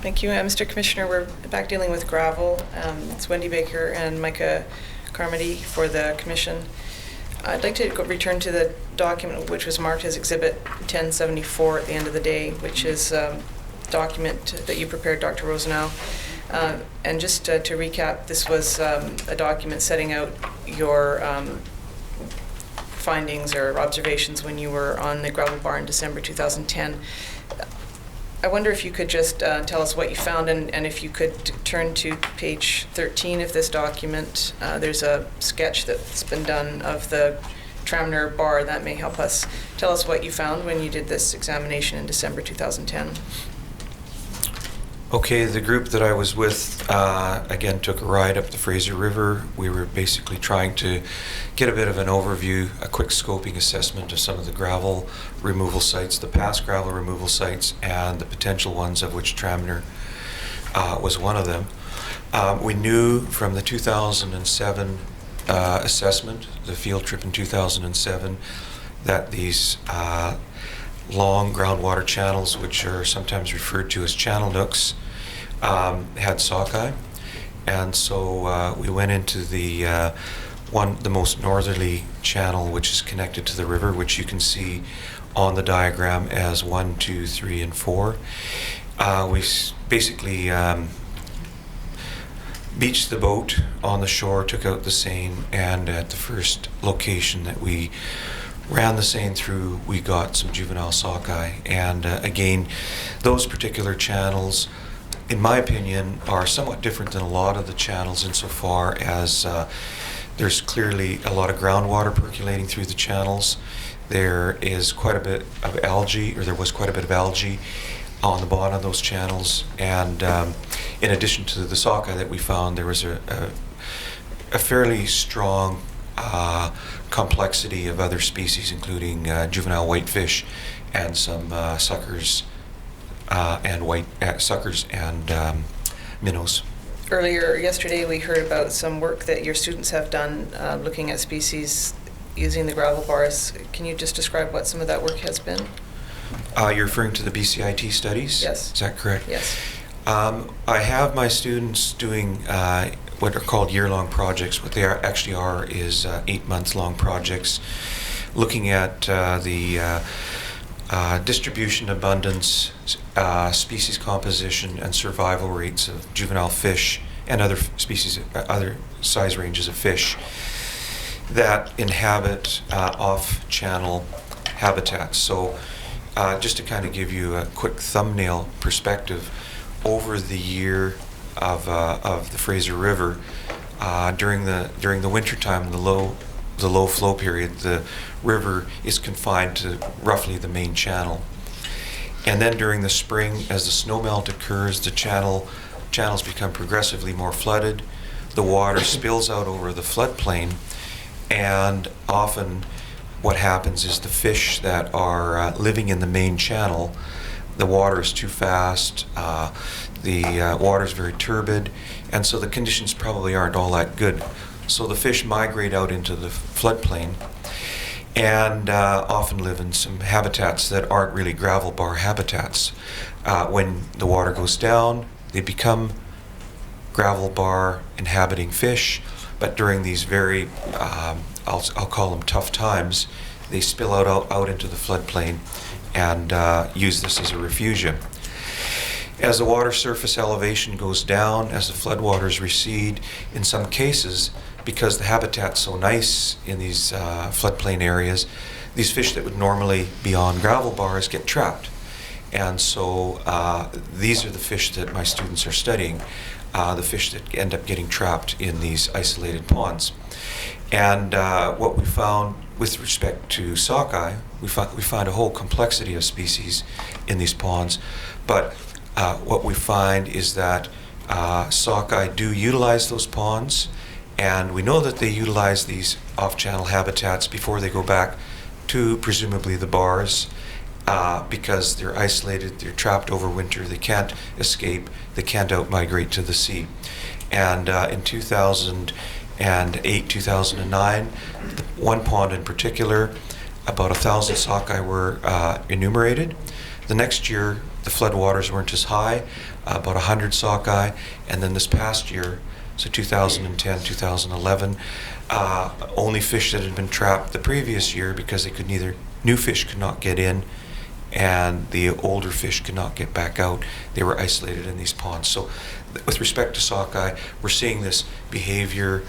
Thank you, Mr. Commissioner. We're back dealing with gravel. It's Wendy Baker and Micah Carmody for the Commission. I'd like to return to the document which was marked as Exhibit 1074 at the end of the day, which is a document that you prepared, Dr. Rosenau. And just to recap, this was a document setting out your findings or observations when you were on the gravel bar in December 2010. I wonder if you could just tell us what you found, and if you could turn to page 13 of this document. There's a sketch that's been done of the Tramner bar that may help us. Tell us what you found when you did this examination in December 2010. Okay, the group that I was with, again, took a ride up the Fraser River. We were basically trying to get a bit of an overview, a quick scoping assessment of some of the gravel removal sites, the past gravel removal sites, and the potential ones, of which Tramner was one of them. We knew from the 2007 assessment, the field trip in 2007, that these long groundwater channels, which are sometimes referred to as channel nooks, had sockeye, and so we went into the most northerly channel, which is connected to the river, which you can see on the diagram as 1, 2, 3, and 4. We basically beached the boat on the shore, took out the seine, and at the first location that we ran the seine through, we got some juvenile sockeye. And again, those particular channels, in my opinion, are somewhat different than a lot of the channels insofar as there's clearly a lot of groundwater percolating through the channels. There is quite a bit of algae, or there was quite a bit of algae on the bottom of those channels. And in addition to the sockeye that we found, there was a fairly strong complexity of other species, including juvenile whitefish and some suckers and minnows. Earlier yesterday, we heard about some work that your students have done looking at species using the gravel bars. Can you just describe what some of that work has been? You're referring to the BCIT studies? Yes. Is that correct? Yes. I have my students doing what are called year-long projects. What they actually are is 8-month-long projects looking at the distribution, abundance, species composition, and survival rates of juvenile fish and other species, other size ranges of fish that inhabit off-channel habitats. So just to kind of give you a quick thumbnail perspective, over the year of the Fraser River, during the winter time, the low flow period, the river is confined to roughly the main channel. And then during the spring, as the snowmelt occurs, the channels become progressively more flooded. The water spills out over the floodplain, and often what happens is the fish that are living in the main channel, the water is too fast, the water is very turbid, and so the conditions probably aren't all that good. So the fish migrate out into the floodplain and often live in some habitats that aren't really gravel bar habitats. When the water goes down, they become gravel bar inhabiting fish, but during these very, I'll call them tough times, they spill out into the floodplain and use this as a refugia. As the water surface elevation goes down, as the floodwaters recede, in some cases, because the habitat's so nice in these floodplain areas, these fish that would normally be on gravel bars get trapped. And so these are the fish that my students are studying, the fish that end up getting trapped in these isolated ponds. And what we found with respect to sockeye, we find a whole complexity of species in these ponds, but what we find is that sockeye do utilize those ponds, and we know that they utilize these off-channel habitats before they go back to presumably the bars, because they're isolated, they're trapped over winter, they can't escape, they can't out-migrate to the sea. And in 2008, 2009, one pond in particular, about 1,000 sockeye were enumerated. The next year, the floodwaters weren't as high, about 100 sockeye, and then this past year, so 2010, 2011, only fish that had been trapped the previous year because new fish could not get in, and the older fish could not get back out. They were isolated in these ponds. So with respect to sockeye, we're seeing this behavior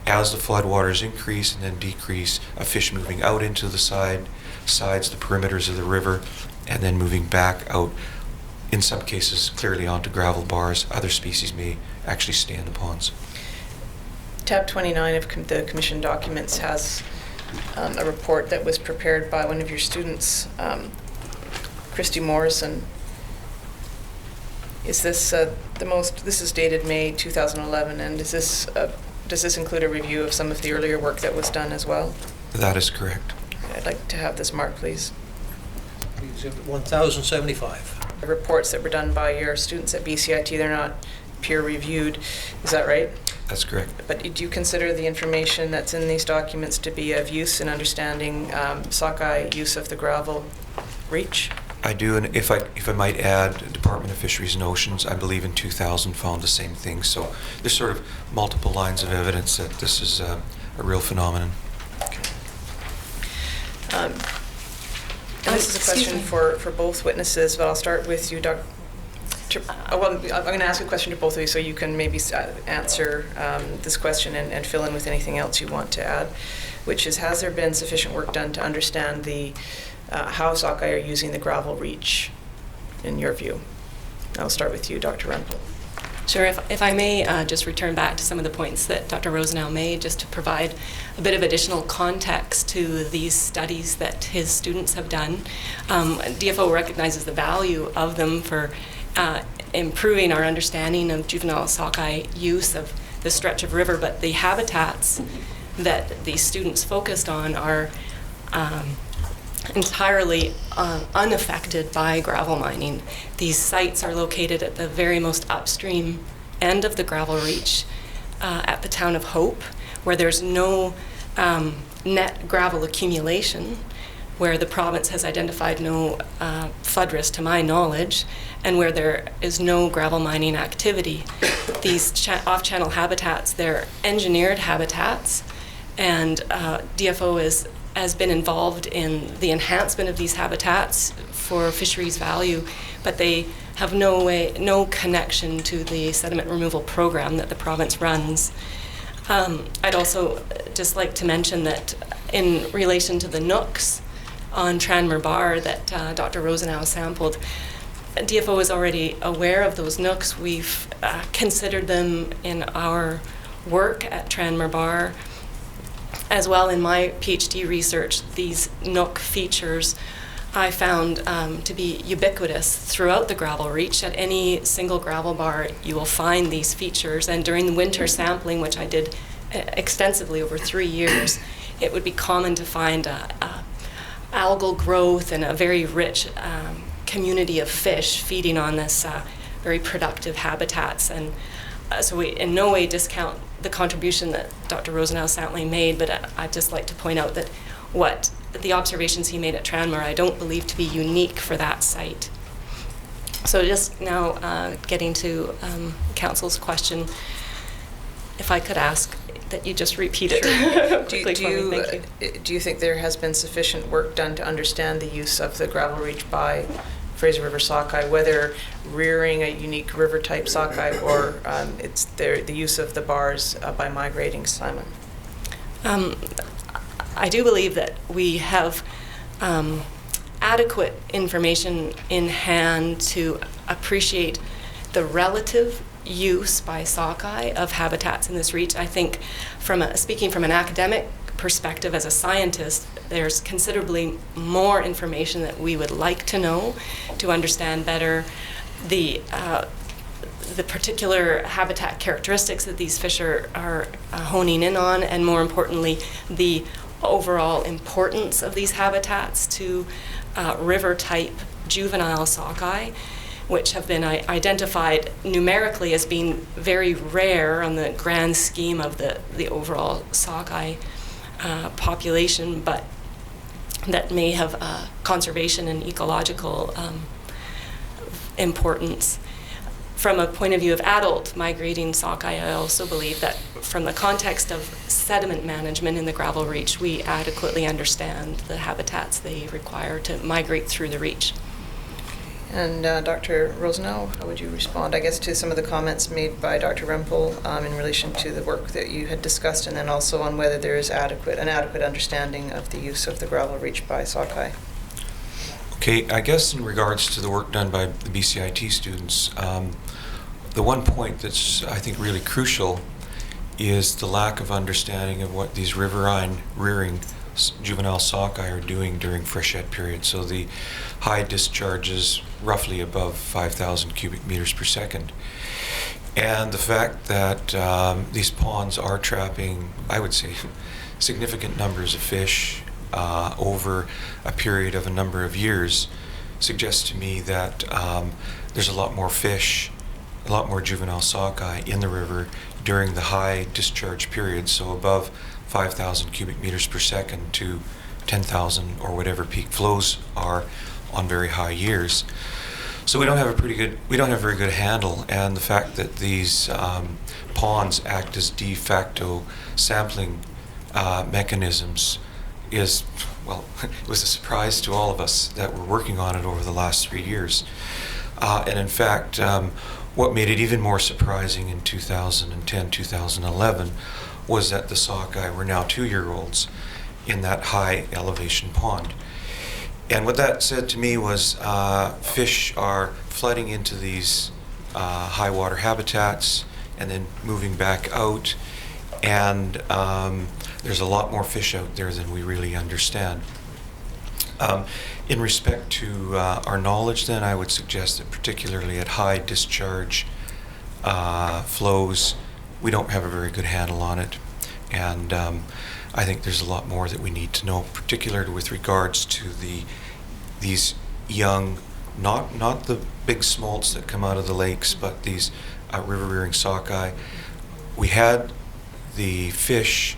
as the floodwaters increase and then decrease, of fish moving out into the sides, the perimeters of the river, and then moving back out, in some cases clearly onto gravel bars. Other species may actually stay in the ponds. Tab 29 of the Commission documents has a report that was prepared by one of your students, Christy Morrison. Is this this is dated May 2011, and does this include a review of some of the earlier work that was done as well? That is correct. I'd like to have this marked, please. Exhibit 1075. The reports that were done by your students at BCIT, they're not peer-reviewed, is that right? That's correct. But do you consider the information that's in these documents to be of use in understanding sockeye use of the gravel reach? I do, and if I might add, Department of Fisheries and Oceans, I believe in 2000 found the same thing. So there's sort of multiple lines of evidence that this is a real phenomenon. And this is a question for both witnesses, but I'll start with you, Dr. Well, I'm going to ask a question to both of you so you can maybe answer this question and fill in with anything else you want to add, which is, has there been sufficient work done to understand how sockeye are using the gravel reach, in your view? I'll start with you, Dr. Rempel. Sure. If I may just return back to some of the points that Dr. Rosenau made, just to provide a bit of additional context to these studies that his students have done. DFO recognizes the value of them for improving our understanding of juvenile sockeye use of the stretch of river, but the habitats that these students focused on are entirely unaffected by gravel mining. These sites are located at the very most upstream end of the gravel reach at the town of Hope, where there's no net gravel accumulation, where the province has identified no flood risk to my knowledge, and where there is no gravel mining activity. These off-channel habitats, they're engineered habitats, and DFO has been involved in the enhancement of these habitats for fisheries value, but they have no connection to the sediment removal program that the province runs. I'd also just like to mention that in relation to the nooks on Tranmere Bar that Dr. Rosenau sampled, DFO is already aware of those nooks. We've considered them in our work at Tranmere Bar. As well, in my PhD research, these nook features I found to be ubiquitous throughout the gravel reach. At any single gravel bar, you will find these features, and during the winter sampling, which I did extensively over 3 years, it would be common to find algal growth and a very rich community of fish feeding on this very productive habitats. And so we in no way discount the contribution that Dr. Rosenau sampling made, but I'd just like to point out that what the observations he made at Tranmere I don't believe to be unique for that site. So just now getting to Council's question, if I could ask that you just repeat it quickly for me. Thank you. Do you think there has been sufficient work done to understand the use of the gravel reach by Fraser River sockeye, whether rearing a unique river type sockeye or it's the use of the bars by migrating salmon? I do believe that we have adequate information in hand to appreciate the relative use by sockeye of habitats in this reach. I think speaking from an academic perspective as a scientist, there's considerably more information that we would like to know to understand better the particular habitat characteristics that these fish are honing in on, and more importantly, the overall importance of these habitats to river-type juvenile sockeye. which have been identified numerically as being very rare on the grand scheme of the overall sockeye population, but that may have conservation and ecological importance. From a point of view of adult migrating sockeye, I also believe that from the context of sediment management in the gravel reach, we adequately understand the habitats they require to migrate through the reach. And Dr. Rosenau, how would you respond, I guess, to some of the comments made by Dr. Rempel in relation to the work that you had discussed, and then also on whether there is an adequate understanding of the use of the gravel reach by sockeye? Okay, I guess in regards to the work done by the BCIT students, the one point that's, I think, really crucial is the lack of understanding of what these riverine rearing juvenile sockeye are doing during freshet period. So the high discharges roughly above 5,000 cubic meters per second. And the fact that these ponds are trapping, I would say, significant numbers of fish over a period of a number of years suggests to me that there's a lot more fish, a lot more juvenile sockeye in the river during the high discharge period, so above 5,000 cubic meters per second to 10,000 or whatever peak flows are on very high years. So we don't have a very good handle, and the fact that these ponds act as de facto sampling mechanisms is, well, it was a surprise to all of us that were working on it over the last 3 years. And in fact, what made it even more surprising in 2010, 2011 was that the sockeye were now 2-year-olds in that high elevation pond. And what that said to me was fish are flooding into these high water habitats and then moving back out, and there's a lot more fish out there than we really understand. In respect to our knowledge, then, I would suggest that particularly at high discharge flows, we don't have a very good handle on it, and I think there's a lot more that we need to know, particularly with regards to these young, not the big smolts that come out of the lakes, but these river-rearing sockeye. We had the fish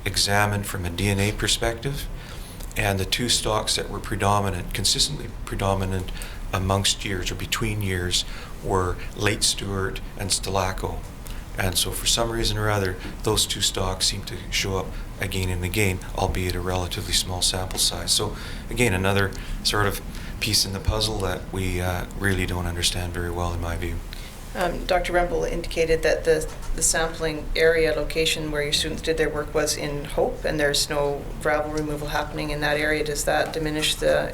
examined from a DNA perspective, and the 2 stocks that were consistently predominant amongst years or between years were Late Stewart and Stalaco. And so for some reason or other, those 2 stocks seem to show up again and again, albeit a relatively small sample size. So again, another sort of piece in the puzzle that we really don't understand very well, in my view. Dr. Rempel indicated that the sampling area location where your students did their work was in Hope, and there's no gravel removal happening in that area. Does that diminish the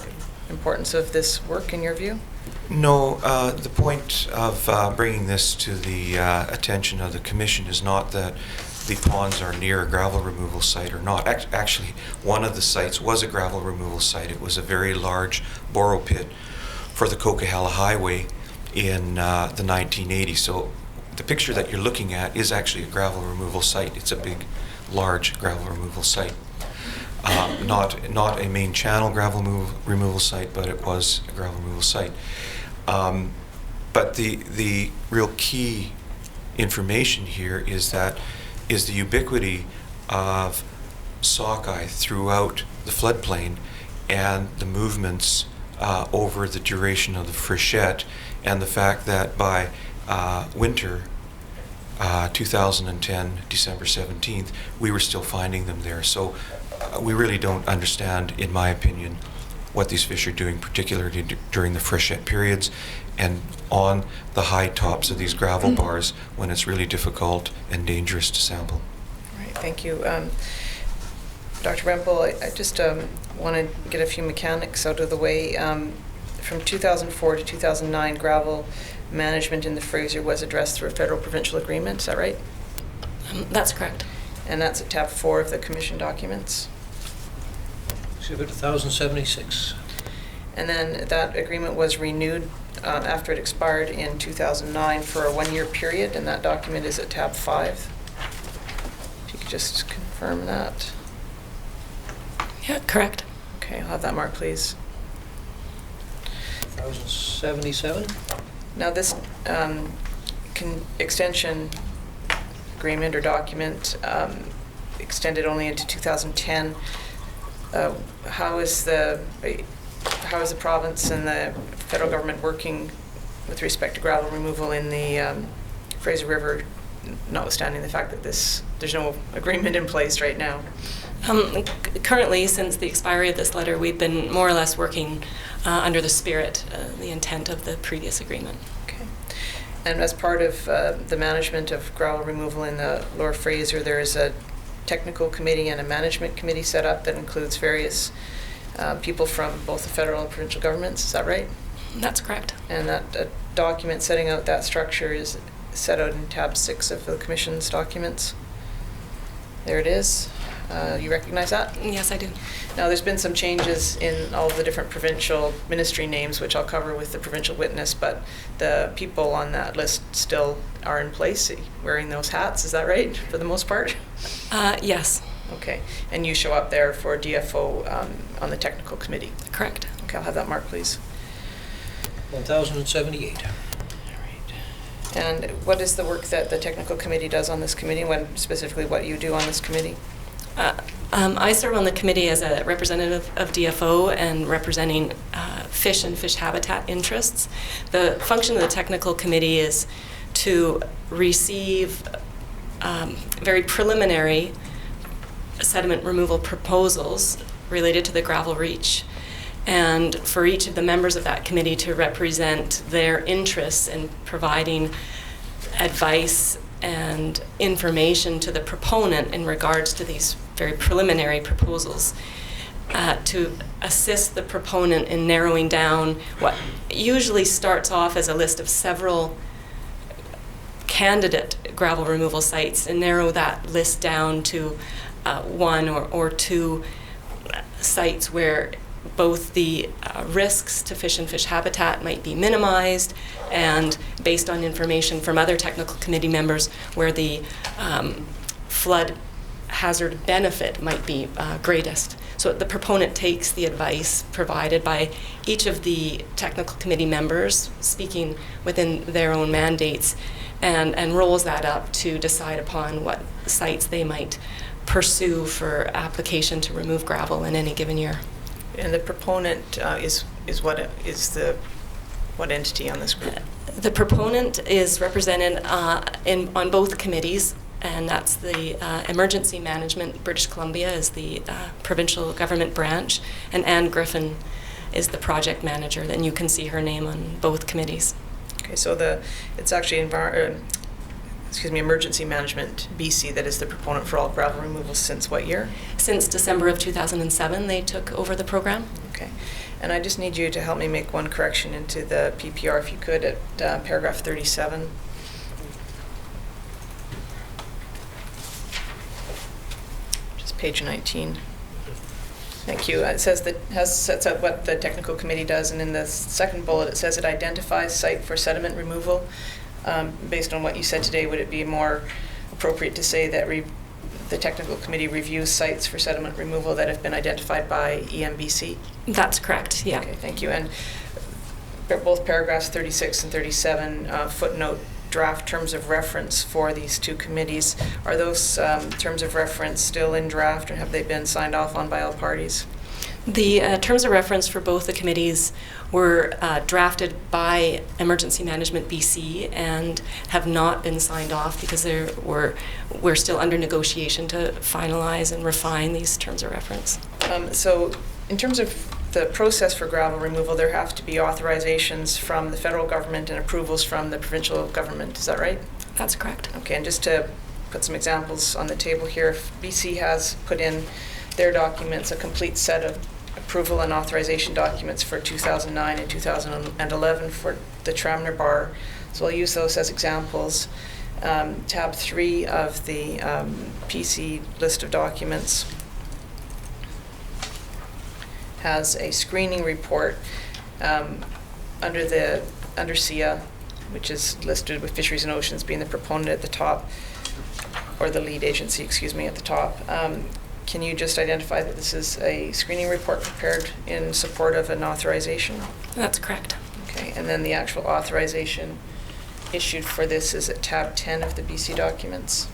importance of this work in your view? No, the point of bringing this to the attention of the Commission is not that the ponds are near a gravel removal site or not. Actually, one of the sites was a gravel removal site. It was a very large borrow pit for the Coquihalla Highway in the 1980s. So the picture that you're looking at is actually a gravel removal site. It's a big, large gravel removal site. Not a main channel gravel removal site, but it was a gravel removal site. But the real key information here is the ubiquity of sockeye throughout the floodplain and the movements over the duration of the freshet, and the fact that by winter 2010, December 17th, we were still finding them there. So we really don't understand, in my opinion, what these fish are doing, particularly during the freshet periods and on the high tops of these gravel bars when it's really difficult and dangerous to sample. All right, thank you. Dr. Rempel, I just want to get a few mechanics out of the way. From 2004 to 2009, gravel management in the Fraser was addressed through a federal provincial agreement, is that right? That's correct. And that's at tab 4 of the Commission documents. Exhibit 1076. And then that agreement was renewed after it expired in 2009 for a 1-year period, and that document is at tab 5. If you could just confirm that. Yeah, correct. Okay, I'll have that marked, please. 1077. Now this extension agreement or document extended only into 2010. How is the province and the federal government working with respect to gravel removal in the Fraser River, notwithstanding the fact that there's no agreement in place right now? Currently, since the expiry of this letter, we've been more or less working under the spirit, the intent of the previous agreement. Okay. And as part of the management of gravel removal in the Lower Fraser, there is a technical committee and a management committee set up that includes various people from both the federal and provincial governments. Is that right? That's correct. And that document setting out that structure is set out in tab 6 of the Commission's documents. There it is. You recognize that? Yes, I do. Now, there's been some changes in all of the different provincial ministry names, which I'll cover with the provincial witness, but the people on that list still are in place, wearing those hats. Is that right, for the most part? Yes. Okay. And you show up there for DFO on the technical committee? Correct. Okay, I'll have that marked, please. 1,078. And what is the work that the technical committee does on this committee? Specifically what you do on this committee? I serve on the committee as a representative of DFO and representing fish and fish habitat interests. The function of the technical committee is to receive very preliminary sediment removal proposals related to the gravel reach, and for each of the members of that committee to represent their interests in providing advice and information to the proponent in regards to these very preliminary proposals, to assist the proponent in narrowing down what usually starts off as a list of several candidate gravel removal sites, and narrow that list down to one or two sites where both the risks to fish and fish habitat might be minimized, and based on information from other technical committee members, where the flood hazard benefit might be greatest. So the proponent takes the advice provided by each of the technical committee members, speaking within their own mandates, and rolls that up to decide upon what sites they might pursue for application to remove gravel in any given year. And the proponent is what entity on this group? The proponent is represented on both committees, and that's the Emergency Management British Columbia is the provincial government branch, and Anne Griffin is the project manager. Then you can see her name on both committees. Okay, so it's actually Emergency Management BC that is the proponent for all gravel removals since what year? Since December of 2007, they took over the program. Okay. And I just need you to help me make one correction into the PPR, if you could, at paragraph 37. Just page 19. Thank you. It says sets out what the technical committee does, and in the second bullet it says it identifies site for sediment removal. Based on what you said today, would it be more appropriate to say that the technical committee reviews sites for sediment removal that have been identified by EMBC? That's correct, yeah. Okay, thank you. And both paragraphs 36 and 37 footnote draft terms of reference for these two committees. Are those terms of reference still in draft, or have they been signed off on by all parties? The terms of reference for both the committees were drafted by Emergency Management BC and have not been signed off because we're still under negotiation to finalize and refine these terms of reference. So in terms of the process for gravel removal, there have to be authorizations from the federal government and approvals from the provincial government. Is that right? That's correct. Okay, and just to put some examples on the table here, if BC has put in their documents a complete set of approval and authorization documents for 2009 and 2011 for the Tramner Bar. So I'll use those as examples. Tab 3 of the PC list of documents has a screening report under SIA, which is listed with Fisheries and Oceans being the proponent at the top, or the lead agency, excuse me, at the top. Can you just identify that this is a screening report prepared in support of an authorization? That's correct. Okay, and then the actual authorization issued for this is at tab 10 of the BC documents.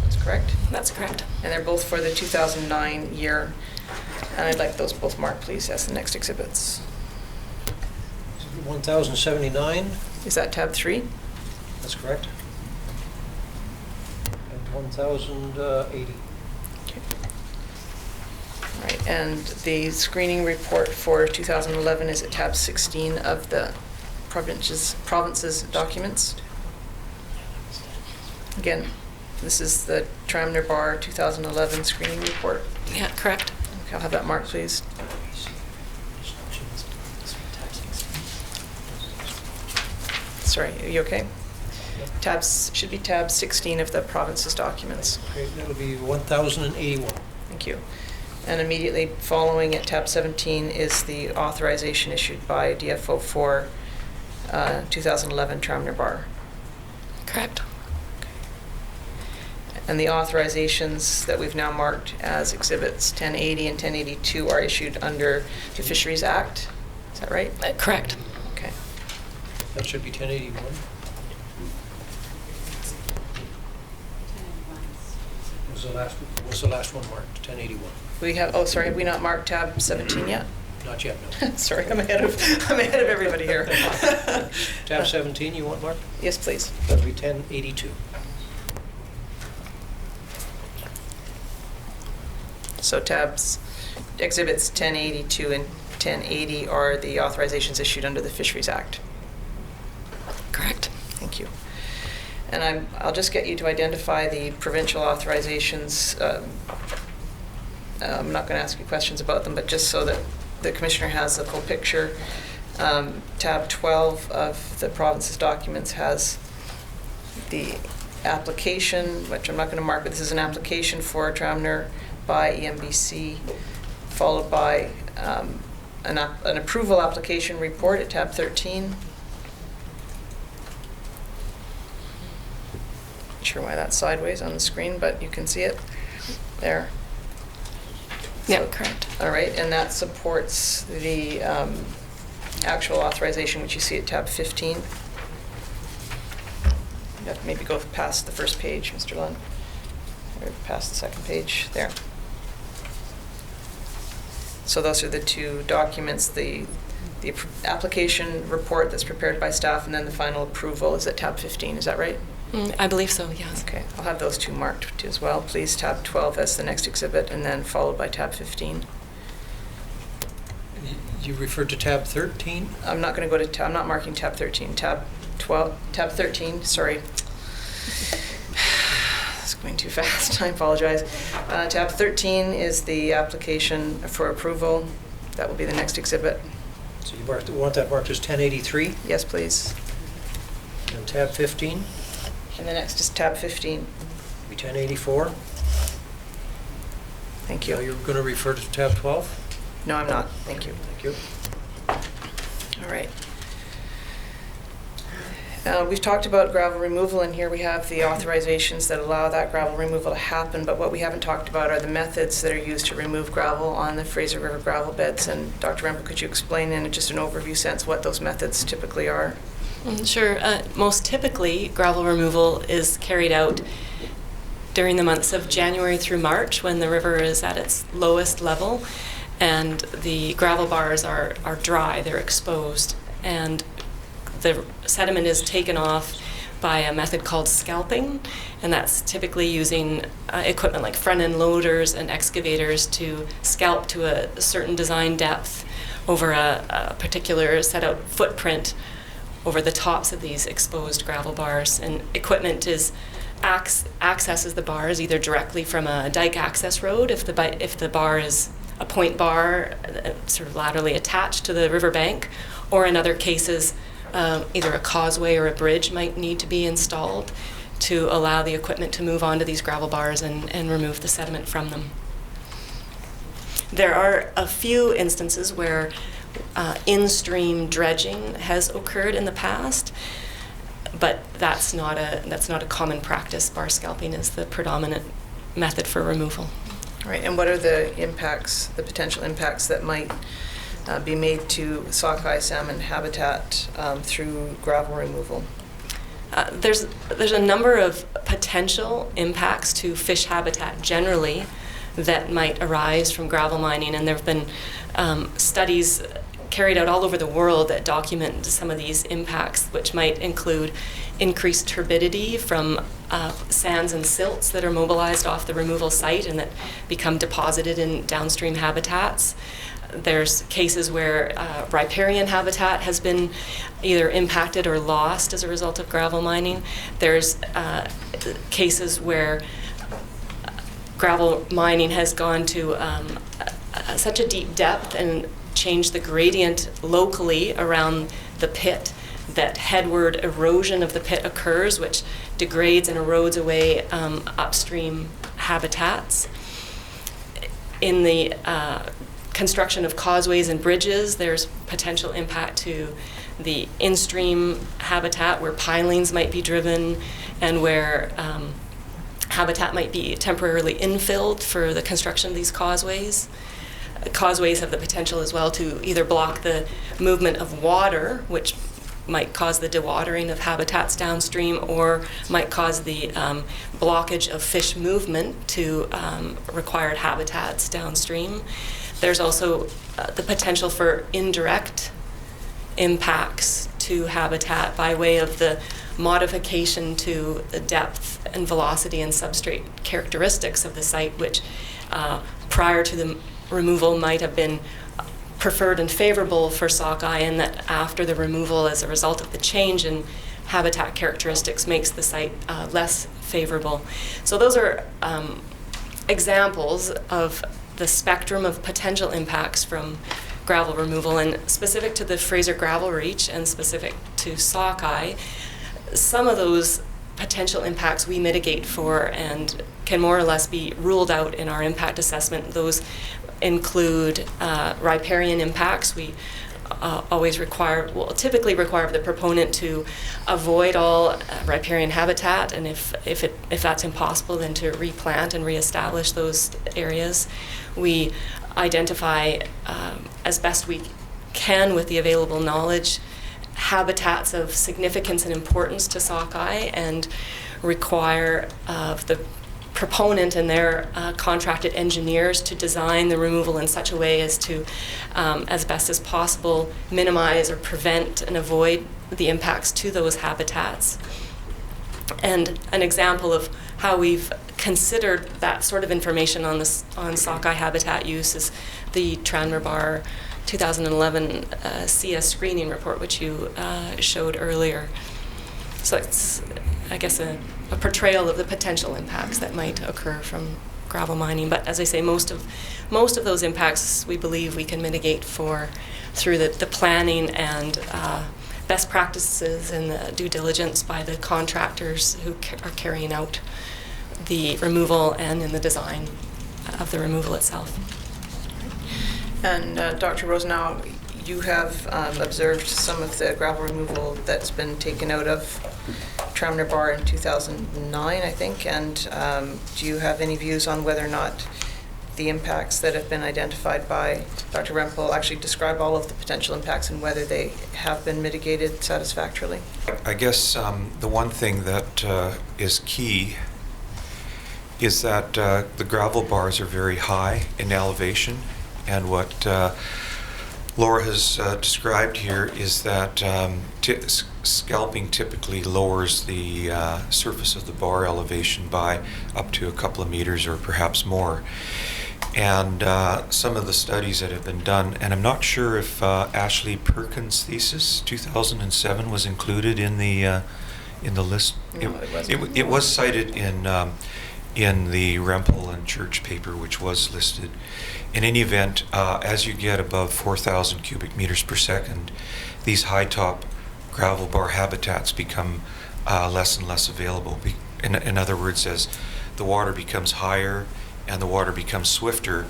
That's correct? That's correct. And they're both for the 2009 year. And I'd like those both marked, please, as the next exhibits. 1,079, Is that tab 3? that's correct. And 1,080. Okay. All right, and the screening report for 2011 is at tab 16 of the province's documents. Again, this is the Tramner Bar 2011 screening report. Yeah, correct. Okay, I'll have that marked, please. Sorry, are you okay? Tabs, should be tab 16 of the province's documents. Okay, that'll be 1,081. Thank you. And immediately following at tab 17 is the authorization issued by DFO for 2011 Tramner Bar. Correct. And the authorizations that we've now marked as exhibits 1080 and 1082 are issued under the Fisheries Act. Is that right? Correct. Okay. That should be 1081. Was the last one marked, 1081? We have, oh, sorry, have we not marked tab 17 yet? Not yet, no. Sorry, I'm ahead of everybody here. Tab 17, you want marked? Yes, please. That'll be 1082. So tabs, exhibits 1082 and 1080 are the authorizations issued under the Fisheries Act. Correct. Thank you. And I'll just get you to identify the provincial authorizations. I'm not going to ask you questions about them, but just so that the Commissioner has the full picture. Tab 12 of the province's documents has the application, which I'm not going to mark, but this is an application for Tramner by EMBC, followed by an approval application report at tab 13. Not sure why that's sideways on the screen, but you can see it there. Yeah, correct. All right, and that supports the actual authorization, which you see at tab 15. You have to maybe go past the first page, Mr. Lund, or past the second page there. So those are the two documents, the application report that's prepared by staff, and then the final approval is at tab 15. Is that right? I believe so, yes. Okay, I'll have those two marked too as well. Please, tab 12 as the next exhibit, and then followed by tab 15. You referred to tab 13? I'm not going to go to I'm not marking tab 13. Tab 12, tab 13. Sorry, it's going too fast. I apologize. Tab 13 is the application for approval. That will be the next exhibit. So you want that marked as 1083? Yes, please. And tab 15? And the next is tab 15. Be 1084? Thank Now you. you're going to refer to tab 12? No, I'm not. Thank you. Thank you. All right. We've talked about gravel removal, and here we have the authorizations that allow that gravel removal to happen, but what we haven't talked about are the methods that are used to remove gravel on the Fraser River gravel beds. And Dr. Rempel, could you explain in just an overview sense what those methods typically are? Sure. Most typically, gravel removal is carried out during the months of January through March, when the river is at its lowest level and the gravel bars are dry, they're exposed, and the sediment is taken off by a method called scalping, and that's typically using equipment like front-end loaders and excavators to scalp to a certain design depth over a particular set-out footprint over the tops of these exposed gravel bars. And equipment accesses the bars either directly from a dike access road if the bar is a point bar sort of laterally attached to the riverbank, or in other cases either a causeway or a bridge might need to be installed to allow the equipment to move onto these gravel bars and remove the sediment from them. There are a few instances where in-stream dredging has occurred in the past, but that's not a common practice. Bar scalping is the predominant method for removal. Right, and what are the impacts, the potential impacts that might be made to sockeye salmon habitat through gravel removal? There's a number of potential impacts to fish habitat generally that might arise from gravel mining, and there have been studies carried out all over the world that document some of these impacts, which might include increased turbidity from sands and silts that are mobilized off the removal site and that become deposited in downstream habitats. There's cases where riparian habitat has been either impacted or lost as a result of gravel mining. There's cases where gravel mining has gone to such a deep depth and changed the gradient locally around the pit that headward erosion of the pit occurs, which degrades and erodes away upstream habitats. In the construction of causeways and bridges, there's potential impact to the in-stream habitat where pilings might be driven and where habitat might be temporarily infilled for the construction of these causeways. Causeways have the potential as well to either block the movement of water, which might cause the dewatering of habitats downstream, or might cause the blockage of fish movement to required habitats downstream. There's also the potential for indirect impacts to habitat by way of the modification to the depth and velocity and substrate characteristics of the site, which prior to the removal might have been preferred and favorable for sockeye, and that after the removal, as a result of the change in habitat characteristics, makes the site less favorable. So those are examples of the spectrum of potential impacts from gravel removal, and specific to the Fraser Gravel Reach and specific to sockeye, some of those potential impacts we mitigate for and can more or less be ruled out in our impact assessment. Those include riparian impacts. We typically require the proponent to avoid all riparian habitat, and if that's impossible, then to replant and reestablish those areas. We identify, as best we can with the available knowledge, habitats of significance and importance to sockeye, and require the proponent and their contracted engineers to design the removal in such a way as to, as best as possible, minimize or prevent and avoid the impacts to those habitats. And an example of how we've considered that sort of information on sockeye habitat use is the Tranmere Bar 2011 CS screening report, which you showed earlier. So it's, I guess, a portrayal of the potential impacts that might occur from gravel mining. But as I say, most of those impacts we believe we can mitigate through the planning and best practices and the due diligence by the contractors who are carrying out the removal and in the design of the removal itself. And Dr. Rosenau, you have observed some of the gravel removal that's been taken out of Tranmere Bar in 2009, I think, and do you have any views on whether or not the impacts that have been identified by Dr. Rempel actually describe all of the potential impacts and whether they have been mitigated satisfactorily? I guess the one thing that is key is that the gravel bars are very high in elevation, and what Laura has described here is that scalping typically lowers the surface of the bar elevation by up to a couple of meters or perhaps more. And some of the studies that have been done, and I'm not sure if Ashley Perkins' thesis 2007 was included in the list. No, it wasn't. It was cited in the Rempel and Church paper, which was listed. In any event, as you get above 4,000 cubic meters per second, these high top gravel bar habitats become less and less available. In other words, as the water becomes higher and the water becomes swifter,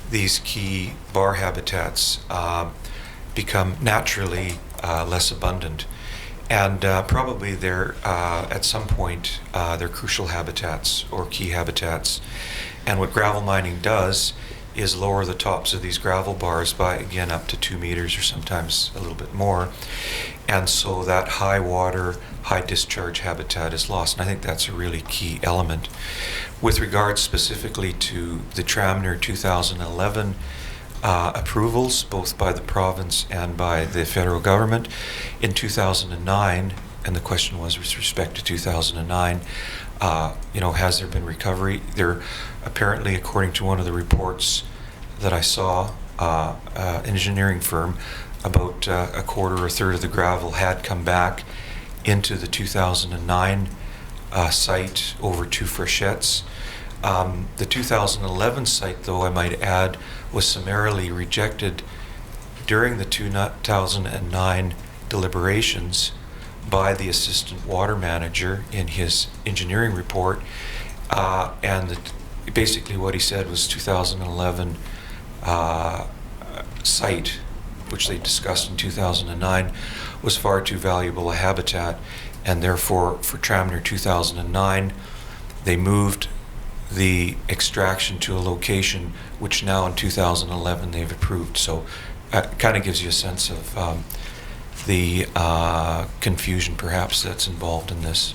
these key bar habitats become naturally less abundant. And probably they're, at some point, they're crucial habitats or key habitats. And what gravel mining does is lower the tops of these gravel bars by, again, up to 2 meters or sometimes a little bit more. And so that high water, high discharge habitat is lost. And I think that's a really key element. With regards specifically to the Tramner 2011 approvals, both by the province and by the federal government, in 2009, and the question was with respect to 2009, has there been recovery? There apparently, according to one of the reports that I saw, an engineering firm, about a quarter or a third of the gravel had come back into the 2009 site over 2 freshettes. The 2011 site, though, I might add, was summarily rejected during the 2009 deliberations by the assistant water manager in his engineering report. Basically what he said was 2011 site, which they discussed in 2009, was far too valuable a habitat, and therefore for Tramner 2009 they moved the extraction to a location which now in 2011 they've approved. So it kind of gives you a sense of the confusion perhaps that's involved in this.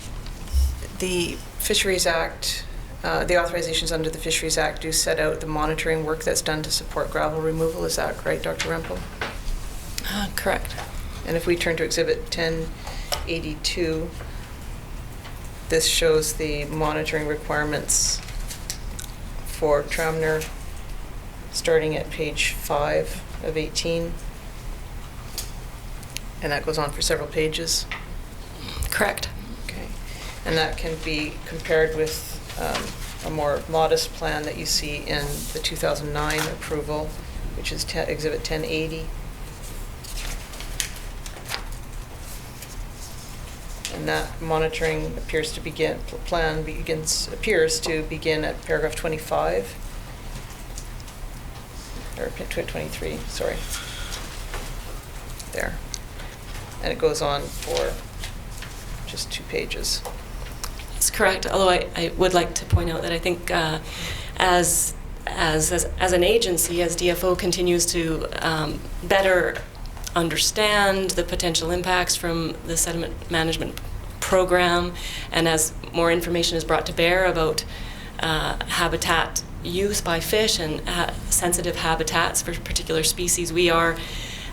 The Fisheries Act, the authorizations under the Fisheries Act do set out the monitoring work that's done to support gravel removal. Is that right, Dr. Rempel? Correct. And if we turn to Exhibit 1082, this shows the monitoring requirements for Tramner, starting at page 5 of 18. And that goes on for several pages. Correct. Okay. And that can be compared with a more modest plan that you see in the 2009 approval, which is Exhibit 1080. And that monitoring appears to begin at paragraph 25, or 23, sorry. There. And it goes on for just 2 pages. That's correct. Although I would like to point out that I think as an agency, as DFO continues to better understand the potential impacts from the sediment management program, and as more information is brought to bear about habitat use by fish and sensitive habitats for particular species, we are,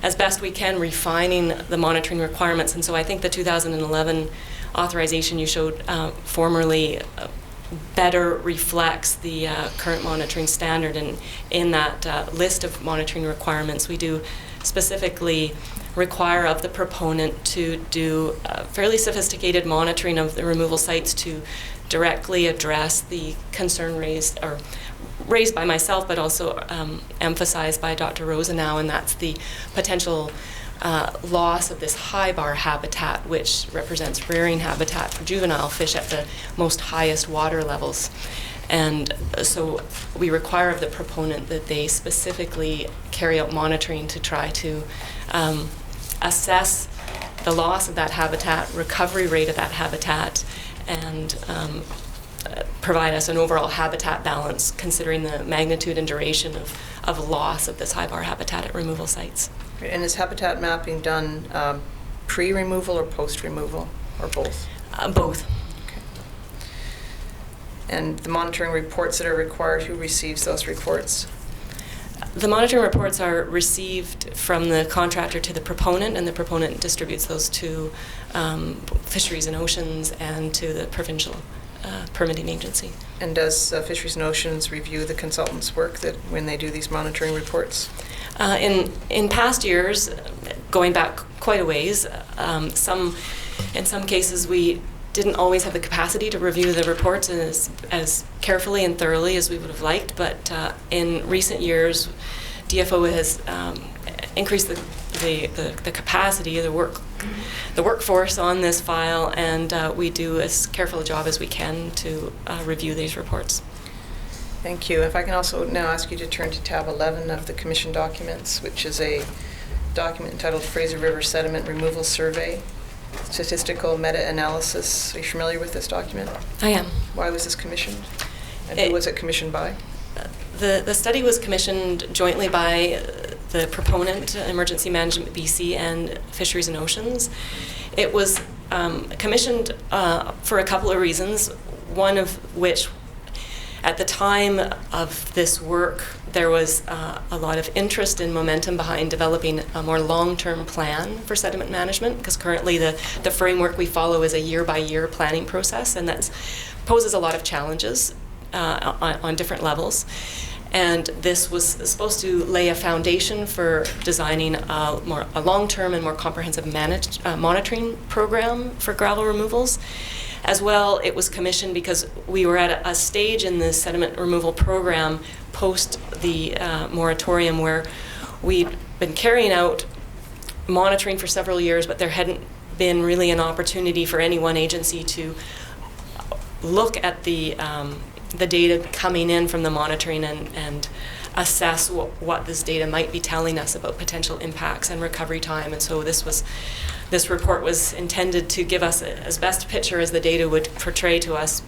as best we can, refining the monitoring requirements. And so I think the 2011 authorization you showed formerly better reflects the current monitoring standard. And in that list of monitoring requirements, we do specifically require of the proponent to do fairly sophisticated monitoring of the removal sites to directly address the concern raised by myself, but also emphasized by Dr. Rosenau, and that's the potential loss of this high bar habitat, which represents rearing habitat for juvenile fish at the most highest water levels. And so we require of the proponent that they specifically carry out monitoring to try to assess the loss of that habitat, recovery rate of that habitat, and provide us an overall habitat balance considering the magnitude and duration of loss of this high bar habitat at removal sites. And is habitat mapping done pre-removal or post-removal, or both? Both. And the monitoring reports that are required, who receives those reports? The monitoring reports are received from the contractor to the proponent, and the proponent distributes those to Fisheries and Oceans and to the provincial permitting agency. And does Fisheries and Oceans review the consultant's work that when they do these monitoring reports? In past years, going back quite a ways, in some cases we didn't always have the capacity to review the reports as carefully and thoroughly as we would have liked, but in recent years, DFO has increased the capacity, the workforce on this file, and we do as careful a job as we can to review these reports. Thank you. If I can also now ask you to turn to tab 11 of the Commission documents, which is a document entitled Fraser River Sediment Removal Survey. statistical meta-analysis. Are you familiar with this document? I am. Why was this commissioned? And who was it commissioned by? The study was commissioned jointly by the proponent, Emergency Management BC, and Fisheries and Oceans. It was commissioned for a couple of reasons, one of which, at the time of this work, there was a lot of interest and momentum behind developing a more long-term plan for sediment management, because currently the framework we follow is a year-by-year planning process, and that poses a lot of challenges on different levels. And this was supposed to lay a foundation for designing a long-term and more comprehensive monitoring program for gravel removals. As well, it was commissioned because we were at a stage in the sediment removal program post the moratorium where we'd been carrying out monitoring for several years, but there hadn't been really an opportunity for any one agency to look at the data coming in from the monitoring and assess what this data might be telling us about potential impacts and recovery time. And so this report was intended to give us as best a picture as the data would portray to us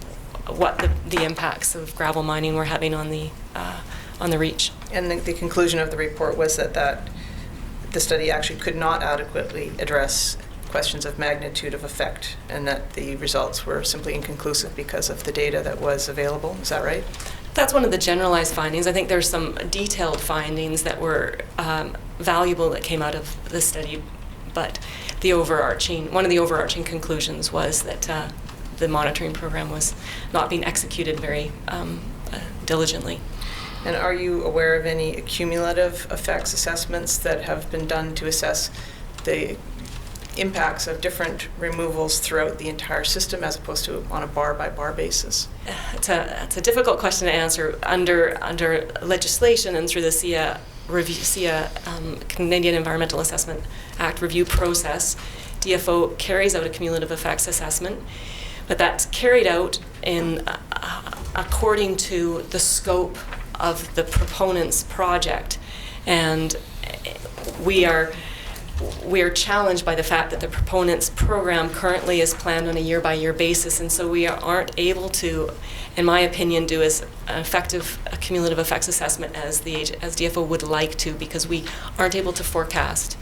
what the impacts of gravel mining were having on the reach. And the conclusion of the report was that the study actually could not adequately address questions of magnitude of effect, and that the results were simply inconclusive because of the data that was available. Is that right? That's one of the generalized findings. I think there's some detailed findings that were valuable that came out of the study, but one of the overarching conclusions was that the monitoring program was not being executed very diligently. And are you aware of any cumulative effects assessments that have been done to assess the impacts of different removals throughout the entire system as opposed to on a bar-by-bar basis? It's a difficult question to answer. Under legislation and through the SEIA Canadian Environmental Assessment Act review process, DFO carries out a cumulative effects assessment, but that's carried out according to the scope of the proponent's project, and we are challenged by the fact that the proponent's program currently is planned on a year-by-year basis, and so we aren't able to, in my opinion, do as effective a cumulative effects assessment as DFO would like to, because we aren't able to forecast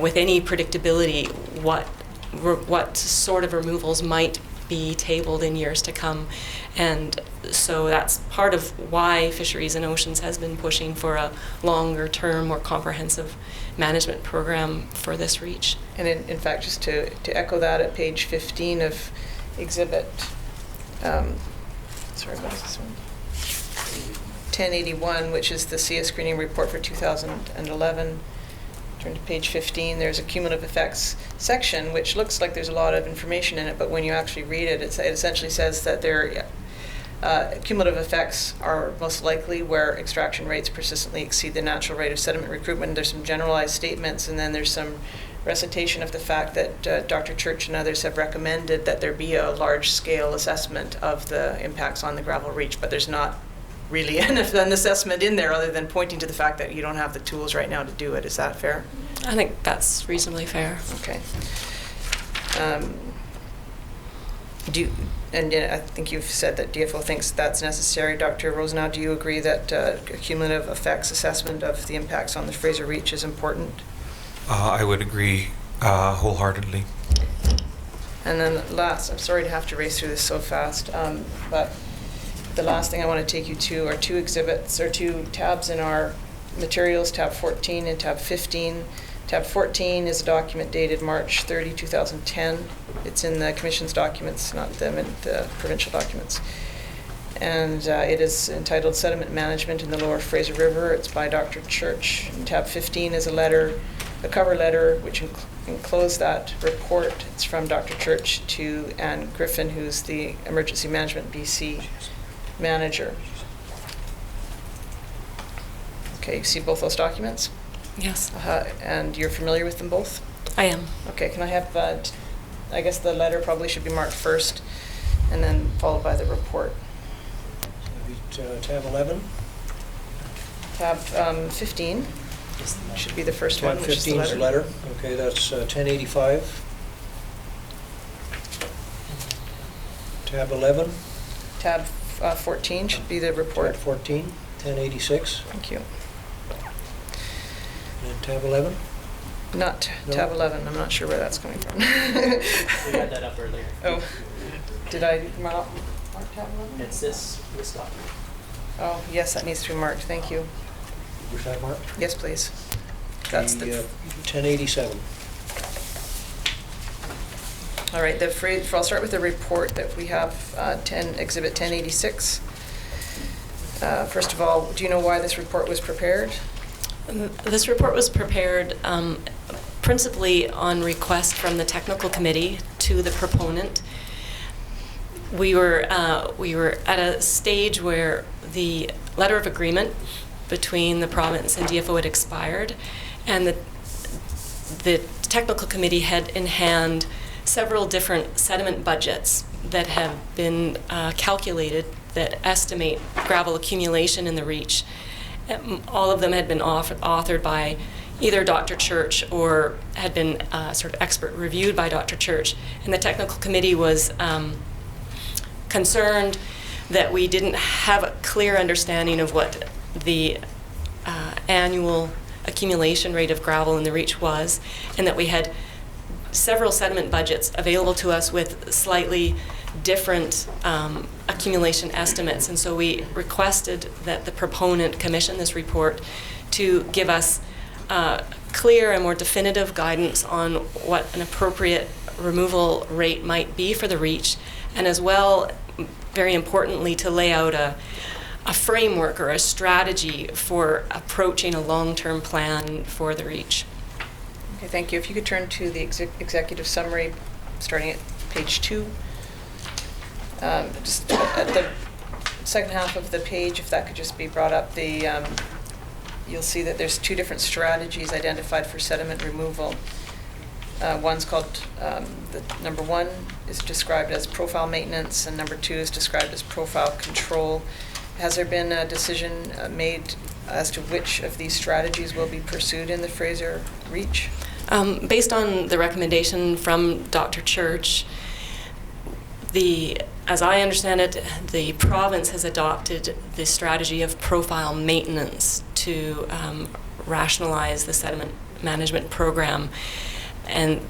with any predictability what sort of removals might be tabled in years to come. And so that's part of why Fisheries and Oceans has been pushing for a longer term, more comprehensive management program for this reach. And in fact, just to echo that, at page 15 of exhibit, sorry, what is this one? 1081, which is the SEIA screening report for 2011. Turn to page 15, there's a cumulative effects section, which looks like there's a lot of information in it, but when you actually read it, it essentially says that cumulative effects are most likely where extraction rates persistently exceed the natural rate of sediment recruitment. There's some generalized statements, and then there's some recitation of the fact that Dr. Church and others have recommended that there be a large-scale assessment of the impacts on the gravel reach, but there's not really an assessment in there other than pointing to the fact that you don't have the tools right now to do it. Is that fair? I think that's reasonably fair. Okay. I think you've said that DFO thinks that's necessary. Dr. Rosenau, do you agree that a cumulative effects assessment of the impacts on the Fraser Reach is important? I would agree wholeheartedly. And then last, I'm sorry to have to race through this so fast, but the last thing I want to take you to are two tabs in our materials, tab 14 and tab 15. Tab 14 is a document dated March 30, 2010. It's in the Commission's documents, not the provincial documents. And it is entitled Sediment Management in the Lower Fraser River. It's by Dr. Church. And tab 15 is a cover letter, which enclosed that report. It's from Dr. Church to Anne Griffin, who's the Emergency Management BC manager. Okay, you see both those documents? Yes. And you're familiar with them both? I am. Okay, can I have, I guess the letter probably should be marked first and then followed by the report. Tab 11? Tab 15 should be the first one, Tab which is the 15 is letter. the letter. Okay, that's 1085. Tab 11, Tab 14 should be the report. tab 14, 1086, Thank you. and tab 11. Not No. tab 11, I'm not sure where that's coming from. We had that up earlier. Oh, did I mark tab 11? It's this document. Oh, yes, that needs to be marked, thank you. Where's that marked? Yes, please. That's the, 1087. all right, the phrase, I'll start with the report that we have, Exhibit 1086. First of all, do you know why this report was prepared? This report was prepared principally on request from the technical committee to the proponent. We were at a stage where the letter of agreement between the province and DFO had expired, and the technical committee had in hand several different sediment budgets that have been calculated that estimate gravel accumulation in the Reach. All of them had been authored by either Dr. Church or had been sort of expert reviewed by Dr. Church. And the technical committee was concerned that we didn't have a clear understanding of what the annual accumulation rate of gravel in the Reach was, and that we had several sediment budgets available to us with slightly different accumulation estimates. And so we requested that the proponent commission this report to give us clear and more definitive guidance on what an appropriate removal rate might be for the Reach, and as well, very importantly, to lay out a framework or a strategy for approaching a long-term plan for the Reach. Okay, thank you. If you could turn to the executive summary, starting at page 2. Just at the second half of the page, if that could just be brought up, you'll see that there's 2 different strategies identified for sediment removal. One's called, the number 1 is described as profile maintenance, and number 2 is described as profile control. Has there been a decision made as to which of these strategies will be pursued in the Fraser Reach? Based on the recommendation from Dr. Church, as I understand it, the province has adopted the strategy of profile maintenance to rationalize the sediment management program. And